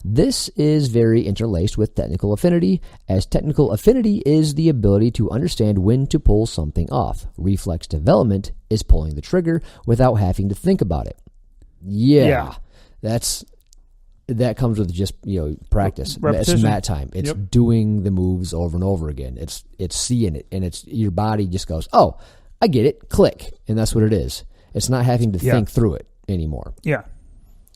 This is very interlaced with technical affinity, as technical affinity is the ability to understand when to pull something off. Reflex development is pulling the trigger without having to think about it. Yeah. that comes with just practice. Repetition. It's mat time. It's doing the moves over and over again. It's seeing it, and it's your body just goes, oh, I get it, click, and that's what it is. It's not having to think through it anymore. Yeah.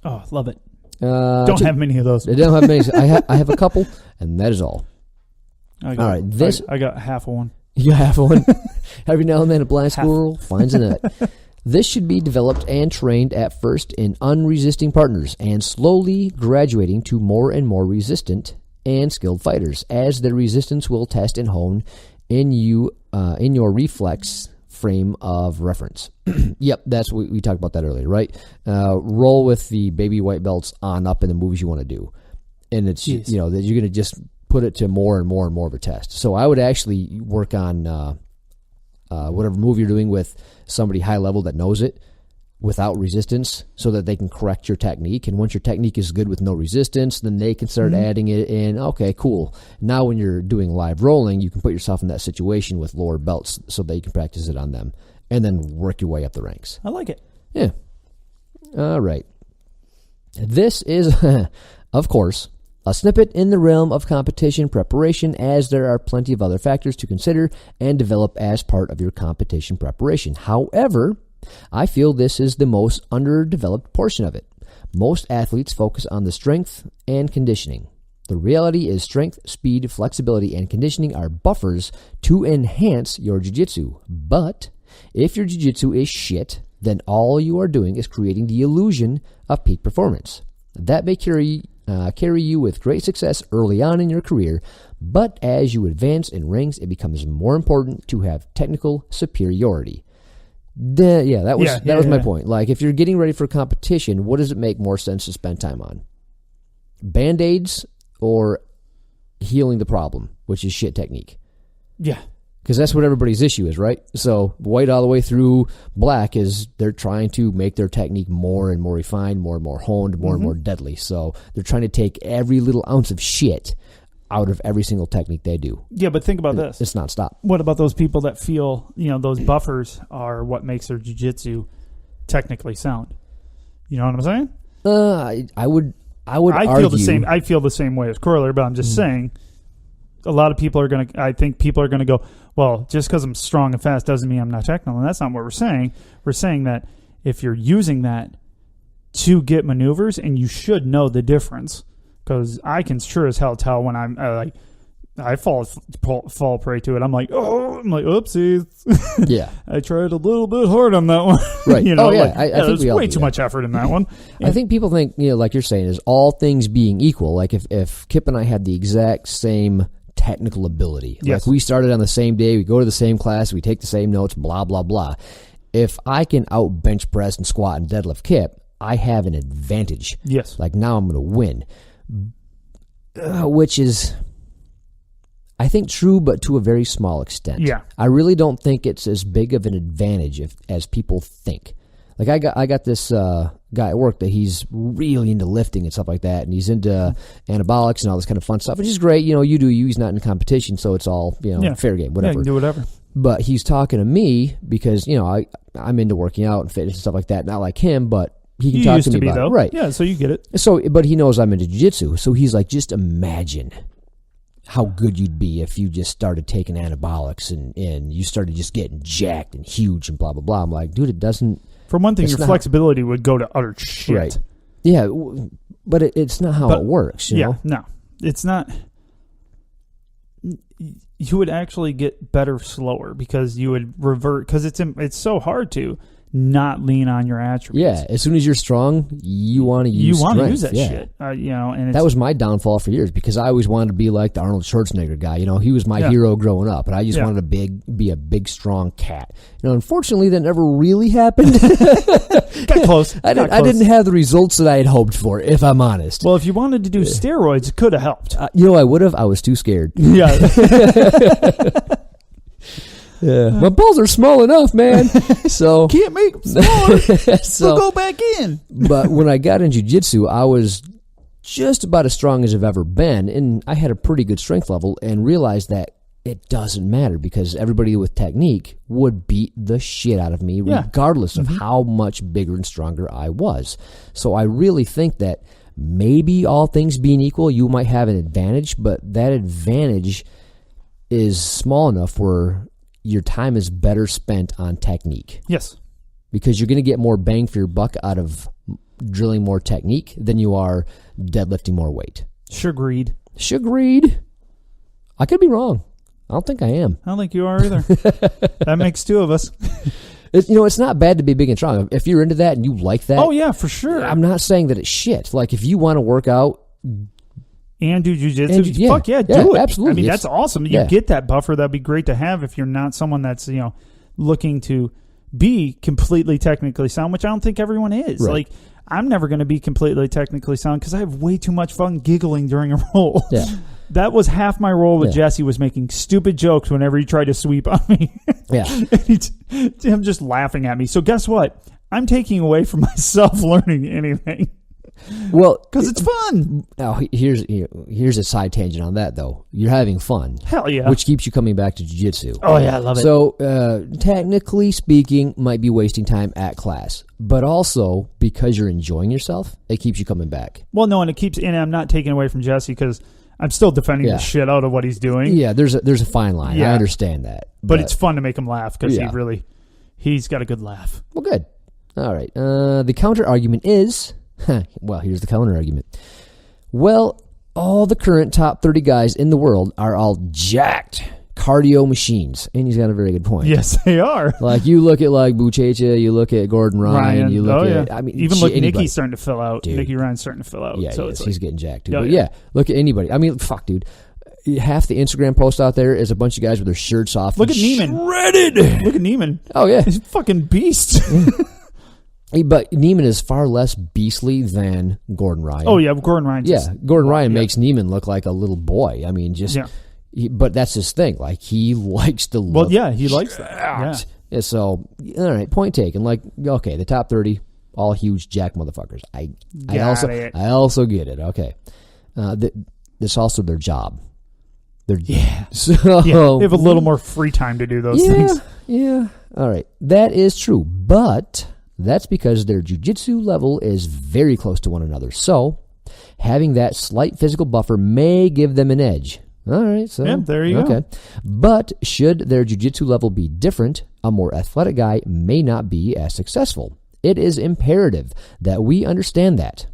Oh, love it. Don't have many of those. I don't have many. I have a couple, and that is all. All right, I got half of one. You have one. Every now and then a blind squirrel finds a nut. This should be developed and trained at first in unresisting partners and slowly graduating to more and more resistant and skilled fighters, as the resistance will test and hone in your reflex frame of reference. Yep, that's what we talked about that earlier, right? Roll with the baby white belts on up in the moves you want to do. And it's, that you're going to just put it to more and more and more of a test. So I would actually work on whatever move you're doing with somebody high level that knows it without resistance so that they can correct your technique. And once your technique is good with no resistance, then they can start adding it in. Okay, cool. Now when you're doing live rolling, you can put yourself in that situation with lower belts so that you can practice it on them and then work your way up the ranks. I like it. Yeah. All right. This is, of course, a snippet in the realm of competition preparation, as there are plenty of other factors to consider and develop as part of your competition preparation. However, I feel this is the most underdeveloped portion of it. Most athletes focus on the strength and conditioning. The reality is strength, speed, flexibility, and conditioning are buffers to enhance your jiu-jitsu. But if your jiu-jitsu is shit, then all you are doing is creating the illusion of peak performance. That may carry you with great success early on in your career, but as you advance in ranks, it becomes more important to have technical superiority. That was my point. Like, if you're getting ready for competition, what does it make more sense to spend time on? Band-Aids or healing the problem, which is shit technique? Yeah. Because that's what everybody's issue is, right? So white all the way through black is they're trying to make their technique more and more refined, more and more honed, more and more deadly. So they're trying to take every little ounce of shit out of every single technique they do. Yeah, but think about this. It's nonstop. What about those people that feel, those buffers are what makes their jiu-jitsu technically sound? You know what I'm saying? I would argue. feel the same way as Korra, but I'm just saying a lot of people I think people are going to go, well, just because I'm strong and fast doesn't mean I'm not technical. And that's not what we're saying. We're saying that if you're using that to get maneuvers, and you should know the difference, because I can sure as hell tell when I'm I fall prey to it. I'm like, oopsies. Yeah. I tried a little bit hard on that one. Right. I think there's we all way do too that. much effort in that one. I think people think, like you're saying, is all things being equal. Like if Kip and I had the exact same technical ability, like we started on the same day, we go to the same class, we take the same notes, blah, blah, blah. If I can out bench press and squat and deadlift Kip, I have an advantage. Yes. Like now I'm going to win. Which is, I think, true, but to a very small extent. Yeah. I really don't think it's as big of an advantage as people think. Like I got this guy at work that he's really into lifting and stuff like that, and he's into anabolics and all this kind of fun stuff, which is great. You do you. He's not in competition, so it's all fair game, whatever. Yeah, you can do whatever. But he's talking to me because I'm into working out and fitness and stuff like that. Not like him, but he can talk to me about it. Right. Yeah, so you get it. So, but he knows I'm into jiu-jitsu, so he's like, just imagine how good you'd be if you just started taking anabolics and you started just getting jacked and huge and blah, blah, blah. I'm like, dude, it doesn't... For one thing, your flexibility would go to utter shit. Right. Yeah, but it's not how it works, you know? No. It's not... You would actually get better slower because you would revert... Because it's so hard to not lean on your attributes. Yeah, as soon as you're strong, you want to use strength. You want to use that shit. And that was my downfall for years because I always wanted to be like the Arnold Schwarzenegger guy. He was my hero growing up, and I just wanted to be a big, strong cat. Unfortunately, that never really happened. Got close. I didn't have the results that I had hoped for, if I'm honest. Well, if you wanted to do steroids, it could have helped. I would have. I was too scared. Yeah. Yeah, my balls are small enough, man. So can't make them smaller. So go back in. But when I got in jiu-jitsu, I was just about as strong as I've ever been, and I had a pretty good strength level, and realized that it doesn't matter because everybody with technique would beat the shit out of me, regardless of how much bigger and stronger I was. So I really think that maybe all things being equal, you might have an advantage, but that advantage is small enough where your time is better spent on technique. Yes. Because you're going to get more bang for your buck out of drilling more technique than you are deadlifting more weight. Agreed. I could be wrong. I don't think I am. I don't think you are either. That makes two of us. It's not bad to be big and strong. If you're into that and you like that. Oh, yeah, for sure. I'm not saying that it's shit. Like, if you want to work out and do jiu-jitsu, fuck yeah, do it. Absolutely. I mean, that's awesome. You get that buffer. That'd be great to have if you're not someone that's, looking to be completely technically sound, which I don't think everyone is. Right. Like, I'm never going to be completely technically sound because I have way too much fun giggling during a roll. Yeah. That was half my role with Jesse, was making stupid jokes whenever he tried to sweep on me. Yeah. Him just laughing at me. So guess what? I'm taking away from myself learning anything. Well, because it's fun. Now, here's a side tangent on that, though. You're having fun. Hell yeah. Which keeps you coming back to jiu-jitsu. Oh, yeah, I love it. So, technically speaking, might be wasting time at class. But also, because you're enjoying yourself, it keeps you coming back. Well, no, and I'm not taking away from Jesse because I'm still defending the shit out of what he's doing. Yeah, there's a fine line. Yeah. I understand that. But it's fun to make him laugh because he's got a good laugh. Well, good. All right. The counter argument is... Well, here's the counter argument. Well, all the current top 30 guys in the world are all jacked cardio machines. And he's got a very good point. Yes, they are. Like, you look at like BJJ, you look at Gordon Ryan, you look at... I mean, even look, Nicky's starting to fill out. Dude. Nicky Ryan's starting to fill out. Yeah, so he's getting jacked, too. But look at anybody. I mean, fuck, dude. Half the Instagram post out there is a bunch of guys with their shirts off. Look at Neiman. Shredded. Look at Neiman. Oh, yeah. He's a fucking beast. But Neiman is far less beastly than Gordon Ryan. Oh, yeah, Gordon Ryan. Gordon Ryan makes Neiman look like a little boy. I mean, but that's his thing. Like, he likes to look. Well, yeah, he likes that. Yeah. So, all right, point taken. Like, okay, the top 30, all huge jack motherfuckers. I also get it. Okay. This also their job. So, they have a little more free time to do those things. Yeah. All right. That is true. But that's because their jiu-jitsu level is very close to one another. So, having that slight physical buffer may give them an edge. All right. So, there you go. But should their jiu-jitsu level be different, a more athletic guy may not be as successful. It is imperative that we understand that.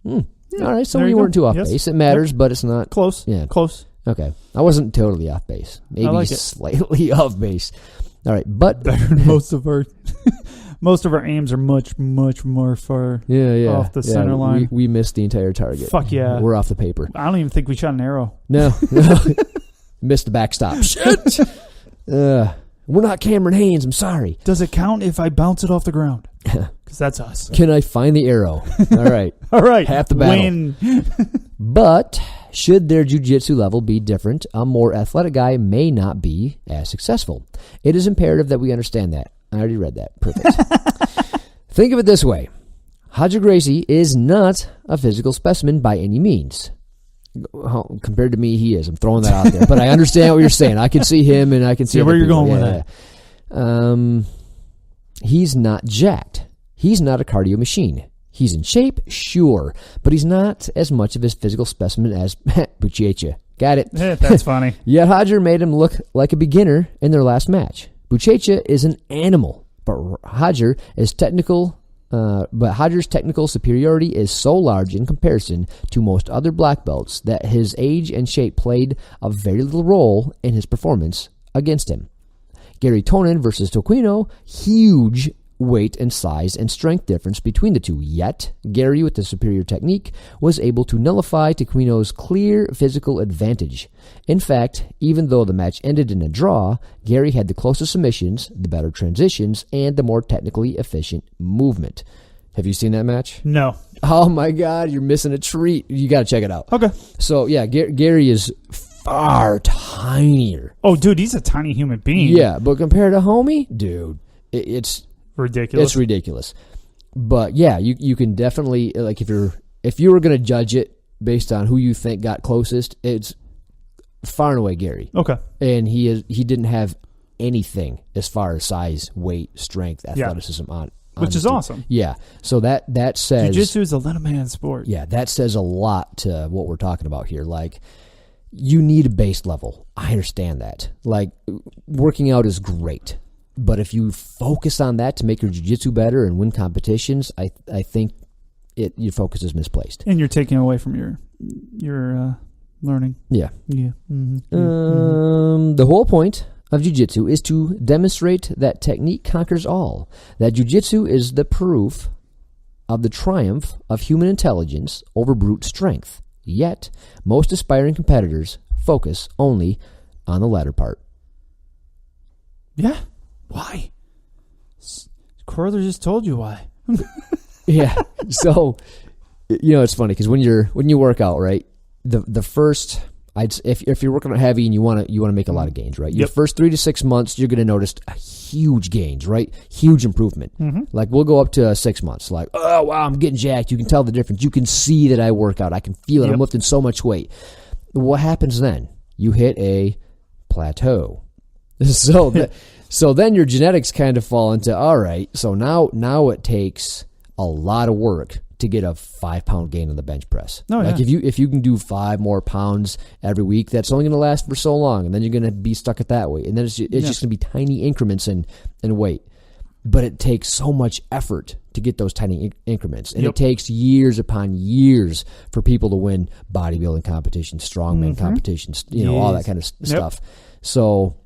All right. So, we weren't too off base. It matters, but it's not. Close. Yeah. Close. Okay. I wasn't totally off base. Maybe slightly off base. All right. But most of our aims are much, much more far off the center line. We missed the entire target. Fuck yeah. We're off the paper. I don't even think we shot an arrow. No. Missed the backstop. Shit. We're not Cameron Haynes. I'm sorry. Does it count if I bounce it off the ground? Because that's us. Can I find the arrow? All right. All right. Half the battle. Win. But should their jiu-jitsu level be different, a more athletic guy may not be as successful. It is imperative that we understand that. I already read that. Perfect. Think of it this way. Roger Gracie is not a physical specimen by any means. Compared to me, he is. I'm throwing that out there. But I understand what you're saying. I can see him and I can see where you're going with that. He's not jacked. He's not a cardio machine. He's in shape, sure, but he's not as much of his physical specimen as Buchecha. Got it. That's funny. Yet Roger made him look like a beginner in their last match. Buchecha is an animal, but Roger's technical superiority is so large in comparison to most other black belts that his age and shape played a very little role in his performance against him. Gary Tonin versus Toquino, huge weight and size and strength difference between the two. Yet, Gary, with the superior technique, was able to nullify Toquino's clear physical advantage. In fact, even though the match ended in a draw, Gary had the closest submissions, the better transitions, and the more technically efficient movement. Have you seen that match? No. Oh my God, you're missing a treat. You got to check it out. Okay. So, yeah, Gary is far tinier. Oh, dude, he's a tiny human being. Yeah, but compared to homie, dude, it's ridiculous. It's ridiculous. But yeah, you can definitely, like, if you were going to judge it based on who you think got closest, it's far and away Gary. Okay. And he didn't have anything as far as size, weight, strength, athleticism on Which is awesome. Yeah. So that says... Jiu-jitsu is a little man sport. Yeah, that says a lot to what we're talking about here. Like, you need a base level. I understand that. Like, working out is great. But if you focus on that to make your jiu-jitsu better and win competitions, I think your focus is misplaced. And you're taking away from your learning. Yeah. Yeah. Mm-hmm. The whole point of jiu-jitsu is to demonstrate that technique conquers all. That jiu-jitsu is the proof of the triumph of human intelligence over brute strength. Yet, most aspiring competitors focus only on the latter part. Yeah. Why? Korra just told you why. Yeah. So, it's funny because when you work out, right, the first, if you're working out heavy and you want to make a lot of gains, right? Your first 3 to 6 months, you're going to notice huge gains, right? Huge improvement. Mm-hmm. Like, we'll go up to 6 months. Like, oh wow, I'm getting jacked. You can tell the difference. You can see that I work out. I can feel it. I'm lifting so much weight. What happens then? You hit a plateau. So then your genetics kind of fall into, all right, so now it takes a lot of work to get a 5-pound gain on the bench press. Oh, like if you can do 5 more pounds every week, that's only going to last for so long, and then you're going to be stuck at that weight, and then it's just going to be tiny increments in weight. But it takes so much effort to get those tiny increments, and it takes years upon years for people to win bodybuilding competitions, strongman competitions, all that kind of stuff. So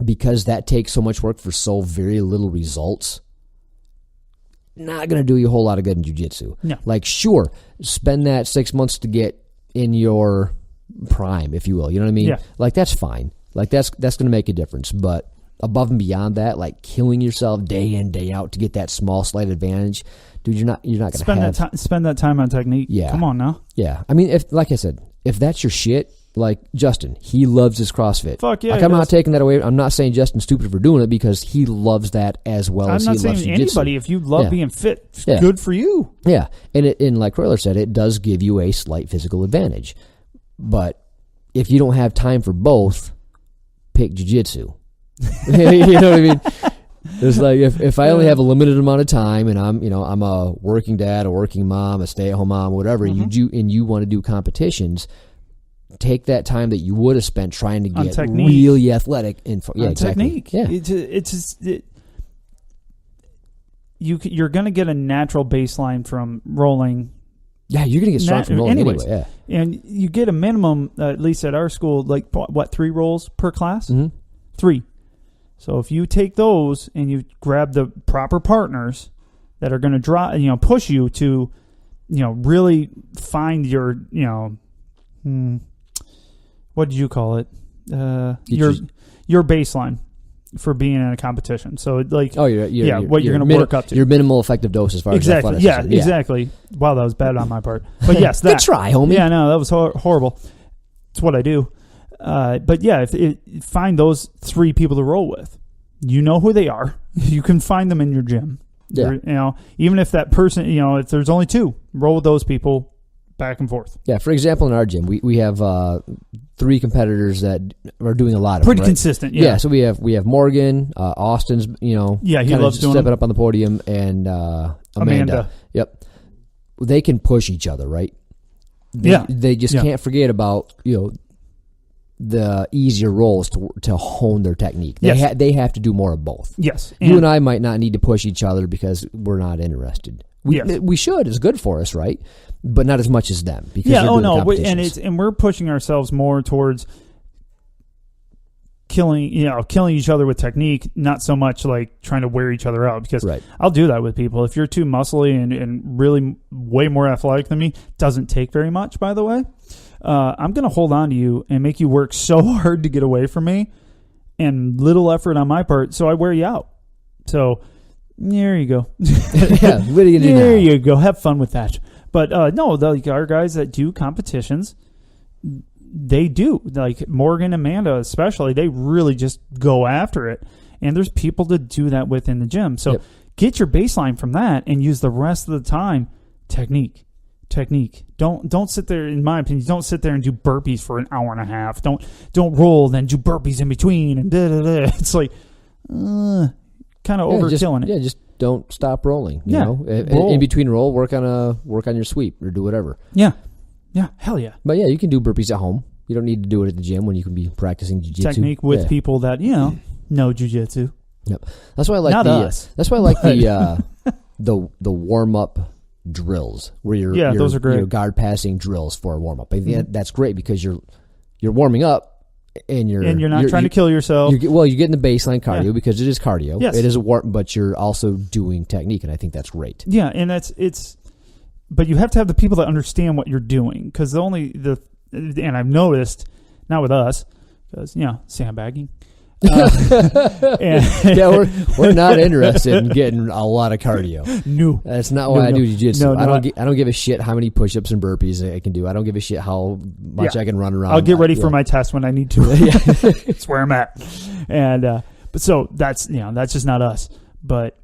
because that takes so much work for so very little results, not going to do you a whole lot of good in jiu-jitsu. No. Like, sure, spend that 6 months to get in your prime, if you will. You know what I mean? Yeah. Like, that's fine. Like, that's going to make a difference. But above and beyond that, like killing yourself day in, day out to get that small, slight advantage, dude, you're not going to spend that time on technique. Yeah. Come on now. Yeah. I mean, like I said, if that's your shit, like Justin, he loves his CrossFit. Fuck yeah. Like, I'm not taking that away. I'm not saying Justin's stupid for doing it because he loves that as well as he loves jiu-jitsu. I'm not saying anybody, if you love being fit, it's good for you. Yeah. And like Royler said, it does give you a slight physical advantage. But if you don't have time for both, pick jiu-jitsu. You know what I mean? It's like if I only have a limited amount of time and I'm a working dad, a working mom, a stay-at-home mom, whatever, and you want to do competitions, take that time that you would have spent trying to get really athletic technique. Yeah. You're going to get a natural baseline from rolling. Yeah, you're going to get strong from rolling anyway. Yeah. And you get a minimum, at least at our school, like 3 rolls per class? Mm-hmm. 3. So if you take those and you grab the proper partners that are going to push you to, really find your, what did you call it? Your baseline for being in a competition. So like, what you're going to work up to. Your minimal effective dose as far as athleticism. Yeah, exactly. Wow, that was bad on my part. But yes, good try, homie. Yeah, no, that was horrible. It's what I do. But yeah, find those 3 people to roll with. You know who they are. You can find them in your gym. Yeah. Even if that person, if there's only 2, roll with those people back and forth. Yeah. For example, in our gym, we have 3 competitors that are doing a lot of pretty consistent. Yeah. So we have Morgan, Austin's, he loves doing stepping up on the podium, and Amanda. Yep. They can push each other, right? They just can't forget about the easier roles to hone their technique. They have to do more of both. Yes. You and I might not need to push each other because we're not interested. We should. It's good for us, right? But not as much as them. Because and we're pushing ourselves more towards killing each other with technique, not so much like trying to wear each other out, because I'll do that with people. If you're too muscly and really way more athletic than me, doesn't take very much, by the way. I'm going to hold on to you and make you work so hard to get away from me, and little effort on my part, so I wear you out. So there you go. Yeah, what are you going to do now? There you go. Have fun with that. But no, our guys that do competitions, they do. Like Morgan, Amanda especially, they really just go after it. And there's people to do that with in the gym. So get your baseline from that and use the rest of the time technique. Don't sit there, in my opinion, don't sit there and do burpees for an hour and a half. Don't roll, then do burpees in between and da-da-da. It's like kind of overkilling it. Yeah, just don't stop rolling. You Yeah, know, roll. in between roll, work on your sweep or do whatever. Yeah, hell yeah. But yeah, you can do burpees at home. You don't need to do it at the gym when you can be practicing jiu-jitsu. Technique with people that know jiu-jitsu. Yep. That's why I like Not us. That's why I like the warm up drills where you're those are great. Guard passing drills for a warm up. I think that's great because you're warming up and you're not trying to kill yourself. You're getting the baseline cardio because it is cardio. Yes. It is a warm, but you're also doing technique, and I think that's great. Yeah, and but you have to have the people that understand what you're doing because and I've noticed, not with us, because sandbagging. We're not interested in getting a lot of cardio. No, that's not why I do jiu-jitsu. No, I don't give a shit how many push-ups and burpees I can do. I don't give a shit how much I can run around. I'll get ready for my test when I need to. That's where I'm at. And but so that's just not us. But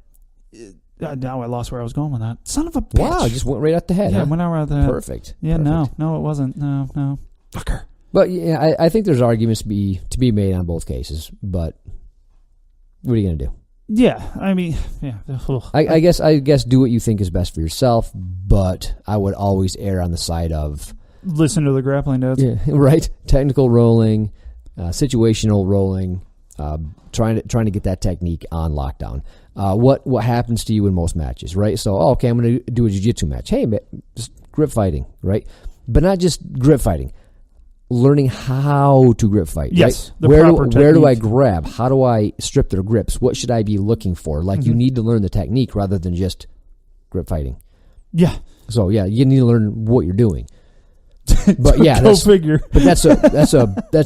now I lost where I was going with that. Son of a bitch! Wow, just went right out the head. Yeah, huh? went right out the head. Perfect. Yeah, Perfect. no, it wasn't. No, fucker. But yeah, I think there's arguments to be made on both cases. But what are you gonna do? Yeah, I mean, yeah. I guess do what you think is best for yourself. But I would always err on the side of listen to the grappling notes. Yeah, right. Technical rolling, situational rolling, trying to get that technique on lockdown. What happens to you in most matches, right? So, okay, I'm going to do a jiu-jitsu match. Hey, just grip fighting, right? But not just grip fighting. Learning how to grip fight. Yes, right? Where do I grab? How do I strip their grips? What should I be looking for? Like you need to learn the technique rather than just grip fighting. Yeah. So yeah, you need to learn what you're doing. But yeah, go figure. But that's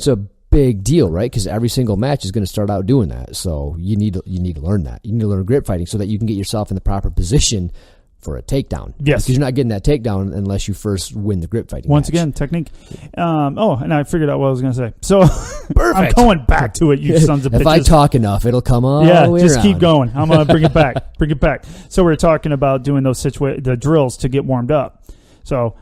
a big deal, right? Because every single match is going to start out doing that. So you need to learn that. You need to learn grip fighting so that you can get yourself in the proper position for a takedown. Yes. Because you're not getting that takedown unless you first win the grip fighting Once match. again, technique. And I figured out what I was going to say. So Perfect. I'm going back to it, you sons of bitches. If I talk enough, it'll come on. Yeah, just keep going. I'm going to bring it back. Bring it back. So we're talking about doing those the drills to get warmed up. So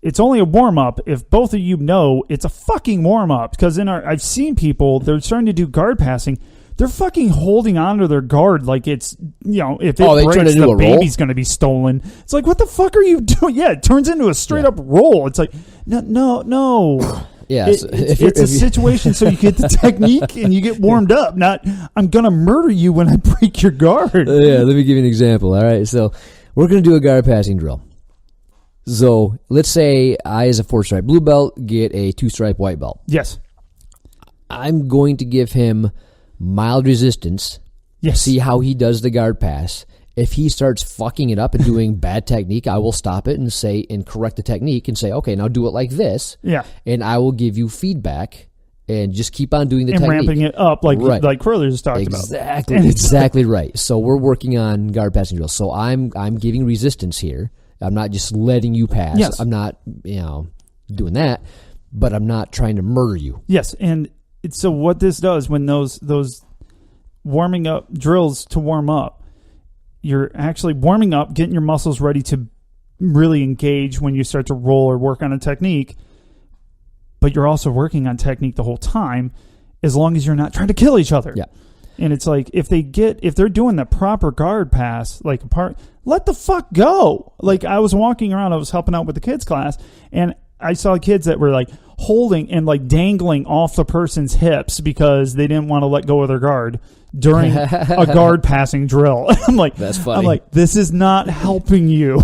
it's only a warm-up if both of you know it's a fucking warm-up. Because I've seen people, they're starting to do guard passing. They're fucking holding on to their guard like it's, if it breaks, the baby's going to be stolen. It's like, what the fuck are you doing? Yeah, it turns into a straight-up roll. It's like, no. Yeah, it's a situation so you get the technique and you get warmed up. Not, I'm going to murder you when I break your guard. Let me give you an example. All right, so we're going to do a guard passing drill. So let's say I, as a 4-stripe blue belt, get a 2-stripe white belt. Yes. I'm going to give him mild resistance. Yes. See how he does the guard pass. If he starts fucking it up and doing bad technique, I will stop it and correct the technique and say, okay, now do it like this. Yeah. And I will give you feedback and just keep on doing the technique. And ramping it up like Curly just talked about. Exactly right. So we're working on guard passing drills. So I'm giving resistance here. I'm not just letting you pass. Yes. I'm not, doing that, but I'm not trying to murder you. Yes, and so what this does when those warming up drills to warm up, you're actually warming up, getting your muscles ready to really engage when you start to roll or work on a technique, but you're also working on technique the whole time as long as you're not trying to kill each other. Yeah. And it's like if they're doing the proper guard pass, like let the fuck go. Like I was walking around, I was helping out with the kids class, and I saw kids that were like holding and like dangling off the person's hips because they didn't want to let go of their guard during a guard passing drill. I'm like, that's funny. I'm like, this is not helping you.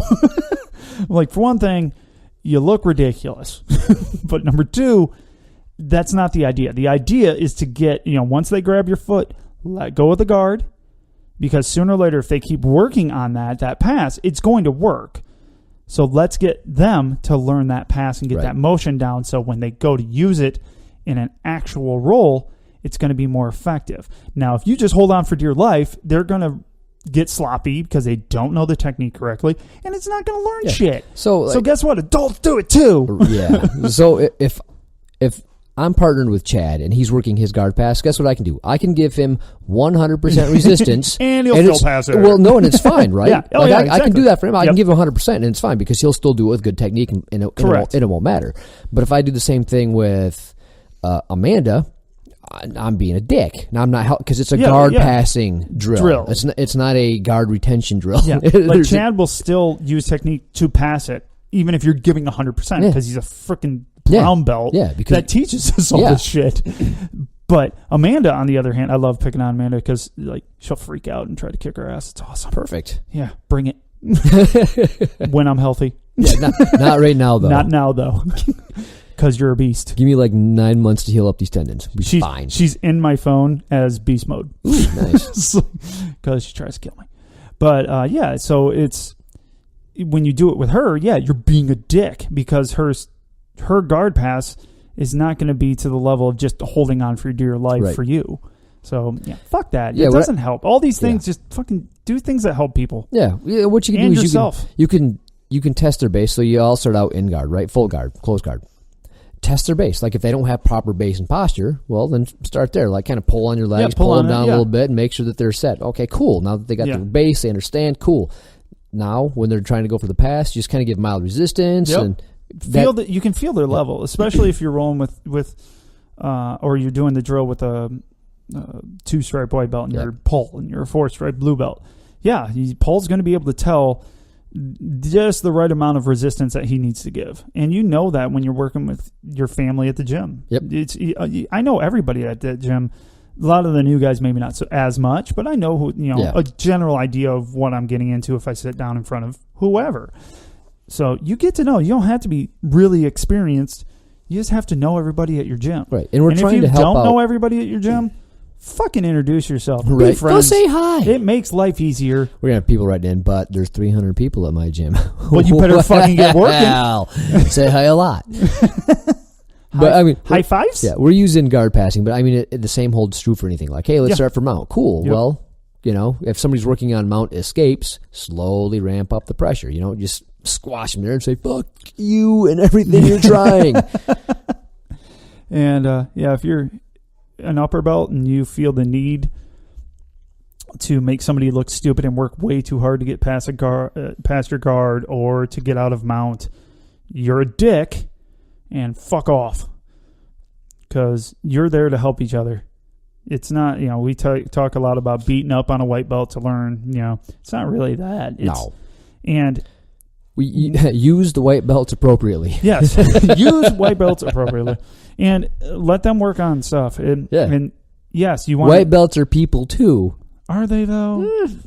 Like, for one thing, you look ridiculous. But number two, that's not the idea. The idea is to get, once they grab your foot, let go of the guard, because sooner or later, if they keep working on that pass, it's going to work. So let's get them to learn that pass and get that motion down, so when they go to use it in an actual roll, it's going to be more effective. Now, if you just hold on for dear life, they're going to get sloppy because they don't know the technique correctly, and it's not going to learn shit. So guess what? Adults do it too. Yeah. So if I'm partnered with Chad and he's working his guard pass, guess what I can do? I can give him 100% resistance. And he'll still pass it. Well, no, and it's fine, right? Yeah. Oh, exactly. I can do that for him. I Yep. can give him 100% and it's fine because he'll still do it with good technique and it won't matter. But if I do the same thing with Amanda, I'm being a dick. Now I'm not, because it's a guard passing drill. It's not a guard retention drill. Yeah. Like Chad will still use technique to pass it, even if you're giving 100%, because he's a freaking brown belt that teaches us all this shit. But Amanda, on the other hand, I love picking on Amanda because like she'll freak out and try to kick her ass. It's awesome. Perfect. Yeah, bring it. When I'm healthy. Yeah, not right now though. Not now though. Because you're a beast. Give me like 9 months to heal up these tendons. She's fine. She's in my phone as beast mode. Ooh, nice. Because she tries to kill me. But so it's when you do it with her, you're being a dick because her guard pass is not going to be to the level of just holding on for dear life for you. So, fuck that. It doesn't help. All these things, just fucking do things that help people. Yeah. What you can and do is yourself. you can test their base. So you all start out in guard, right? Full guard, close guard. Test their base. Like if they don't have proper base and posture, well, then start there. Like kind of pull on your legs, pull them down a little bit and make sure that they're set. Okay, cool. Now that they got their base, they understand, cool. Now, when they're trying to go for the pass, you just kind of give mild resistance and feel that you can feel their level, especially if you're rolling with or you're doing the drill with a 2-stripe white belt and you're Paul and you're a 4-stripe blue belt. Yeah, Paul's going to be able to tell just the right amount of resistance that he needs to give, and you know that when you're working with your family at the gym. Yep, I know everybody at that gym. A lot of the new guys maybe not so as much, but I know who a general idea of what I'm getting into if I sit down in front of whoever. So you get to know. You don't have to be really experienced. You just have to know everybody at your gym. Right. And we're trying to help out. If you don't know everybody at your gym, fucking introduce yourself. Right. Be friends. Go say hi. It makes life easier. We're going to have people writing in, but there's 300 people at my gym. Well, you better fucking get working. Say hi a lot. But I mean, high fives? Yeah, we're using guard passing, but I mean, the same holds true for anything. Like, hey, let's start for mount. Cool. Yep. Well, if somebody's working on mount escapes, slowly ramp up the pressure. Just squash them there and say, fuck you and everything you're trying. And, if you're an upper belt and you feel the need to make somebody look stupid and work way too hard to get past your guard or to get out of mount, you're a dick. And fuck off, because you're there to help each other. It's not, we talk a lot about beating up on a white belt to learn. It's not really that. No. And we use the white belts appropriately. Yes, use white belts appropriately, and let them work on stuff. And yes, you want white belts are people too. Are they though?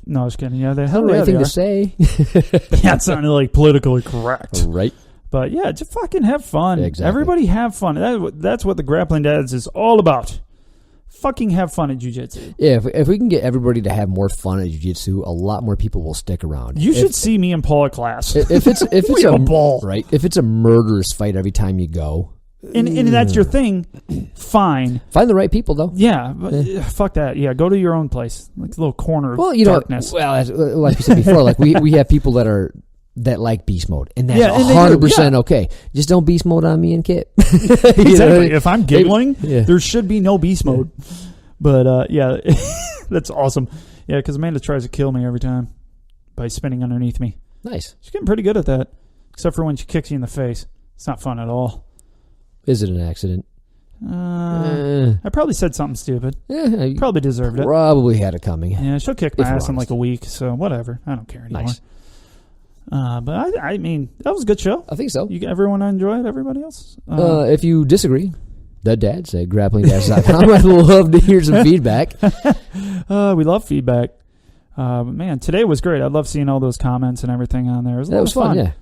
No, I was kidding. Yeah, they have the right thing to say. Yeah, it's not like politically correct, right? But yeah, just fucking have fun. Yeah, exactly. Everybody have fun. That's what the Grappling Dads is all about. Fucking have fun at jiu-jitsu. Yeah, if we can get everybody to have more fun at jiu-jitsu, a lot more people will stick around. You should see me and Paul at class. If it's a ball, right? If it's a murderous fight every time you go, and that's your thing, fine. Find the right people though. Yeah, fuck that. Yeah, go to your own place, like a little corner of darkness. Like you said before, like we have people that like beast mode, and that's 100% okay. Just don't beast mode on me and Kip. Exactly. If I'm giggling, there should be no beast mode. But that's awesome. Yeah, because Amanda tries to kill me every time by spinning underneath me. Nice. She's getting pretty good at that, except for when she kicks you in the face. It's not fun at all. Is it an accident? I probably said something stupid. Yeah, you probably deserved it. Probably had it coming. Yeah, she'll kick my ass in like a week, so whatever. I don't care anymore. Nice. But I mean, that was a good show. I think so. Everyone enjoyed? Everybody else? If you disagree, the dad said grapplingdads.com. I'd love to hear some feedback. We love feedback. But man, today was great. I love seeing all those comments and everything on there. It was fun. Yeah.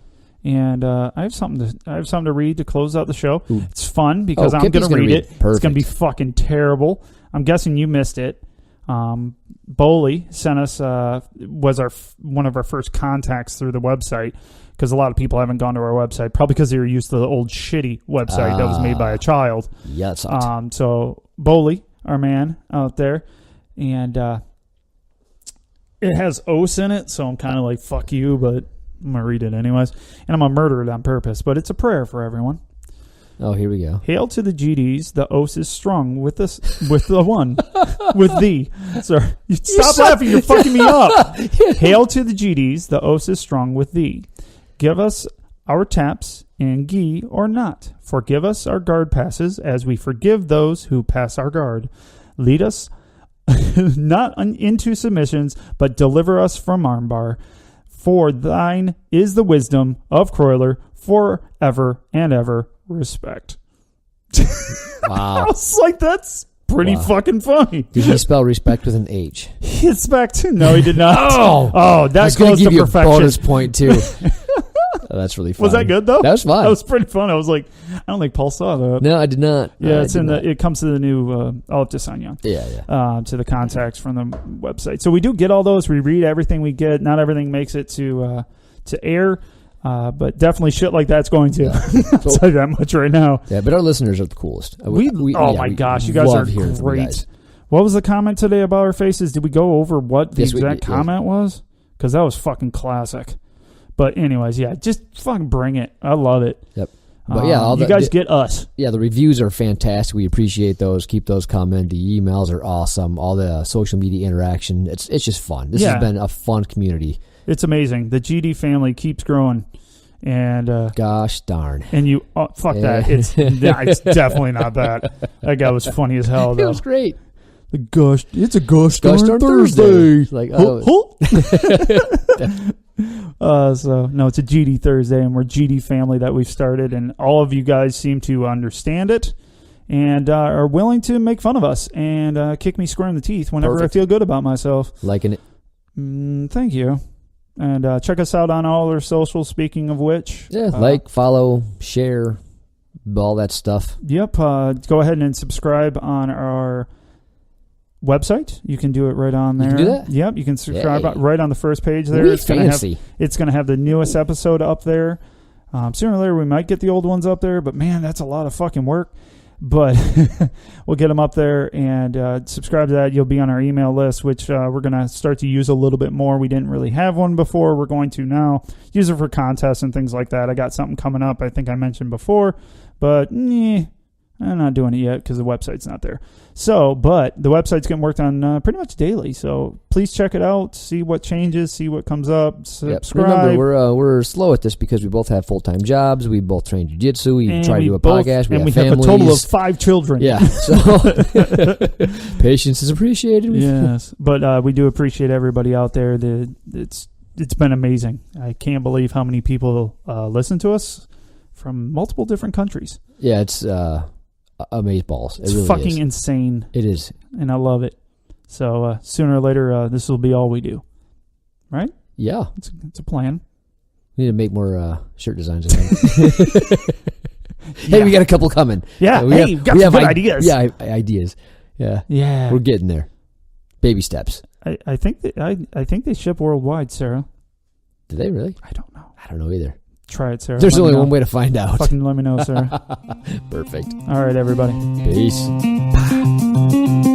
And I have something to read to close out the show. Ooh. It's fun because I'm going to read it. Perfect. It's going to be fucking terrible. I'm guessing you missed it. Bowley sent us was one of our first contacts through the website, because a lot of people haven't gone to our website, probably because they were used to the old shitty website that was made by a child. Yeah, it's so Bowley, our man out there, and it has oaths in it, so I'm kind of like, fuck you, but I'm gonna read it anyways, and I'm gonna murder it on purpose. But it's a prayer for everyone. Oh, here we go. Hail to the GDs, the oath is strong with the one, with thee. Sorry, stop laughing, you're fucking me up. Hail to the GDs, the oath is strong with thee. Give us our taps and gi or not. Forgive us our guard passes as we forgive those who pass our guard. Lead us not into submissions, but deliver us from armbar. For thine is the wisdom of Croyler forever and ever. Respect. Wow. I was like, that's pretty fucking funny. Did he spell respect with an H? Respect? No, he did not. Oh, that's close to give you perfection. A bonus point too. That's really fun. Was that good though? That was fun. That was pretty fun. I was like, I don't think Paul saw that. No, I did not. Yeah, it's in the. It comes to the new. I'll have to sign you on. Yeah. To the contacts from the website. So we do get all those. We read everything we get. Not everything makes it to air, but definitely shit like that's going to. I'll tell you that much right now. Yeah, but our listeners are the coolest. Oh my gosh, you guys are great. What was the comment today about our faces? Did we go over what the exact comment was? Because that was fucking classic. But anyways, yeah, just fucking bring it. I love it. Yep. But yeah, you guys get us. Yeah, the reviews are fantastic. We appreciate those. Keep those coming. The emails are awesome. All the social media interaction. It's just fun. This has been a fun community. It's amazing. The GD family keeps growing. And gosh darn. And you fuck that. It's definitely not that. That guy was funny as hell though. It was great. It's a gosh darn Thursday. Like so no, it's a GD Thursday, and we're GD family that we've started, and all of you guys seem to understand it and are willing to make fun of us and kick me square in the teeth whenever I feel good about myself. Liking it. Thank you. And check us out on all our socials, speaking of which. Yeah, follow, share, all that stuff. Yep. Go ahead and subscribe on our website. You can do it right on there. You can do that? Yep. You can subscribe right on the first page there. It's fancy. It's going to have the newest episode up there. Sooner or later, we might get the old ones up there, but man, that's a lot of fucking work. But we'll get them up there and subscribe to that. You'll be on our email list, which we're going to start to use a little bit more. We didn't really have one before. We're going to now use it for contests and things like that. I got something coming up I think I mentioned before, but I'm not doing it yet because the website's not there. So, but the website's getting worked on pretty much daily. So please check it out, see what changes, see what comes up, subscribe. Yep. Remember, we're slow at this because we both have full-time jobs. We both train jiu-jitsu. We try to do a podcast. We have a total of 5 children. Yeah. So patience is appreciated. Yes. But we do appreciate everybody out there. It's been amazing. I can't believe how many people listen to us from multiple different countries. Yeah, it's amazeballs. It's really fucking insane. It is. And I love it. So sooner or later, this will be all we do. Right? Yeah. It's a plan. We need to make more shirt designs. Hey, we got a couple coming. Yeah. We have some good ideas. Yeah, ideas. Yeah. Yeah. We're getting there. Baby steps. I think they ship worldwide, Sarah. Do they really? I don't know. I don't know either. Try it, Sarah. There's only one way to find out. Fucking let me know, Sarah. Perfect. All right, everybody. Peace. Bye.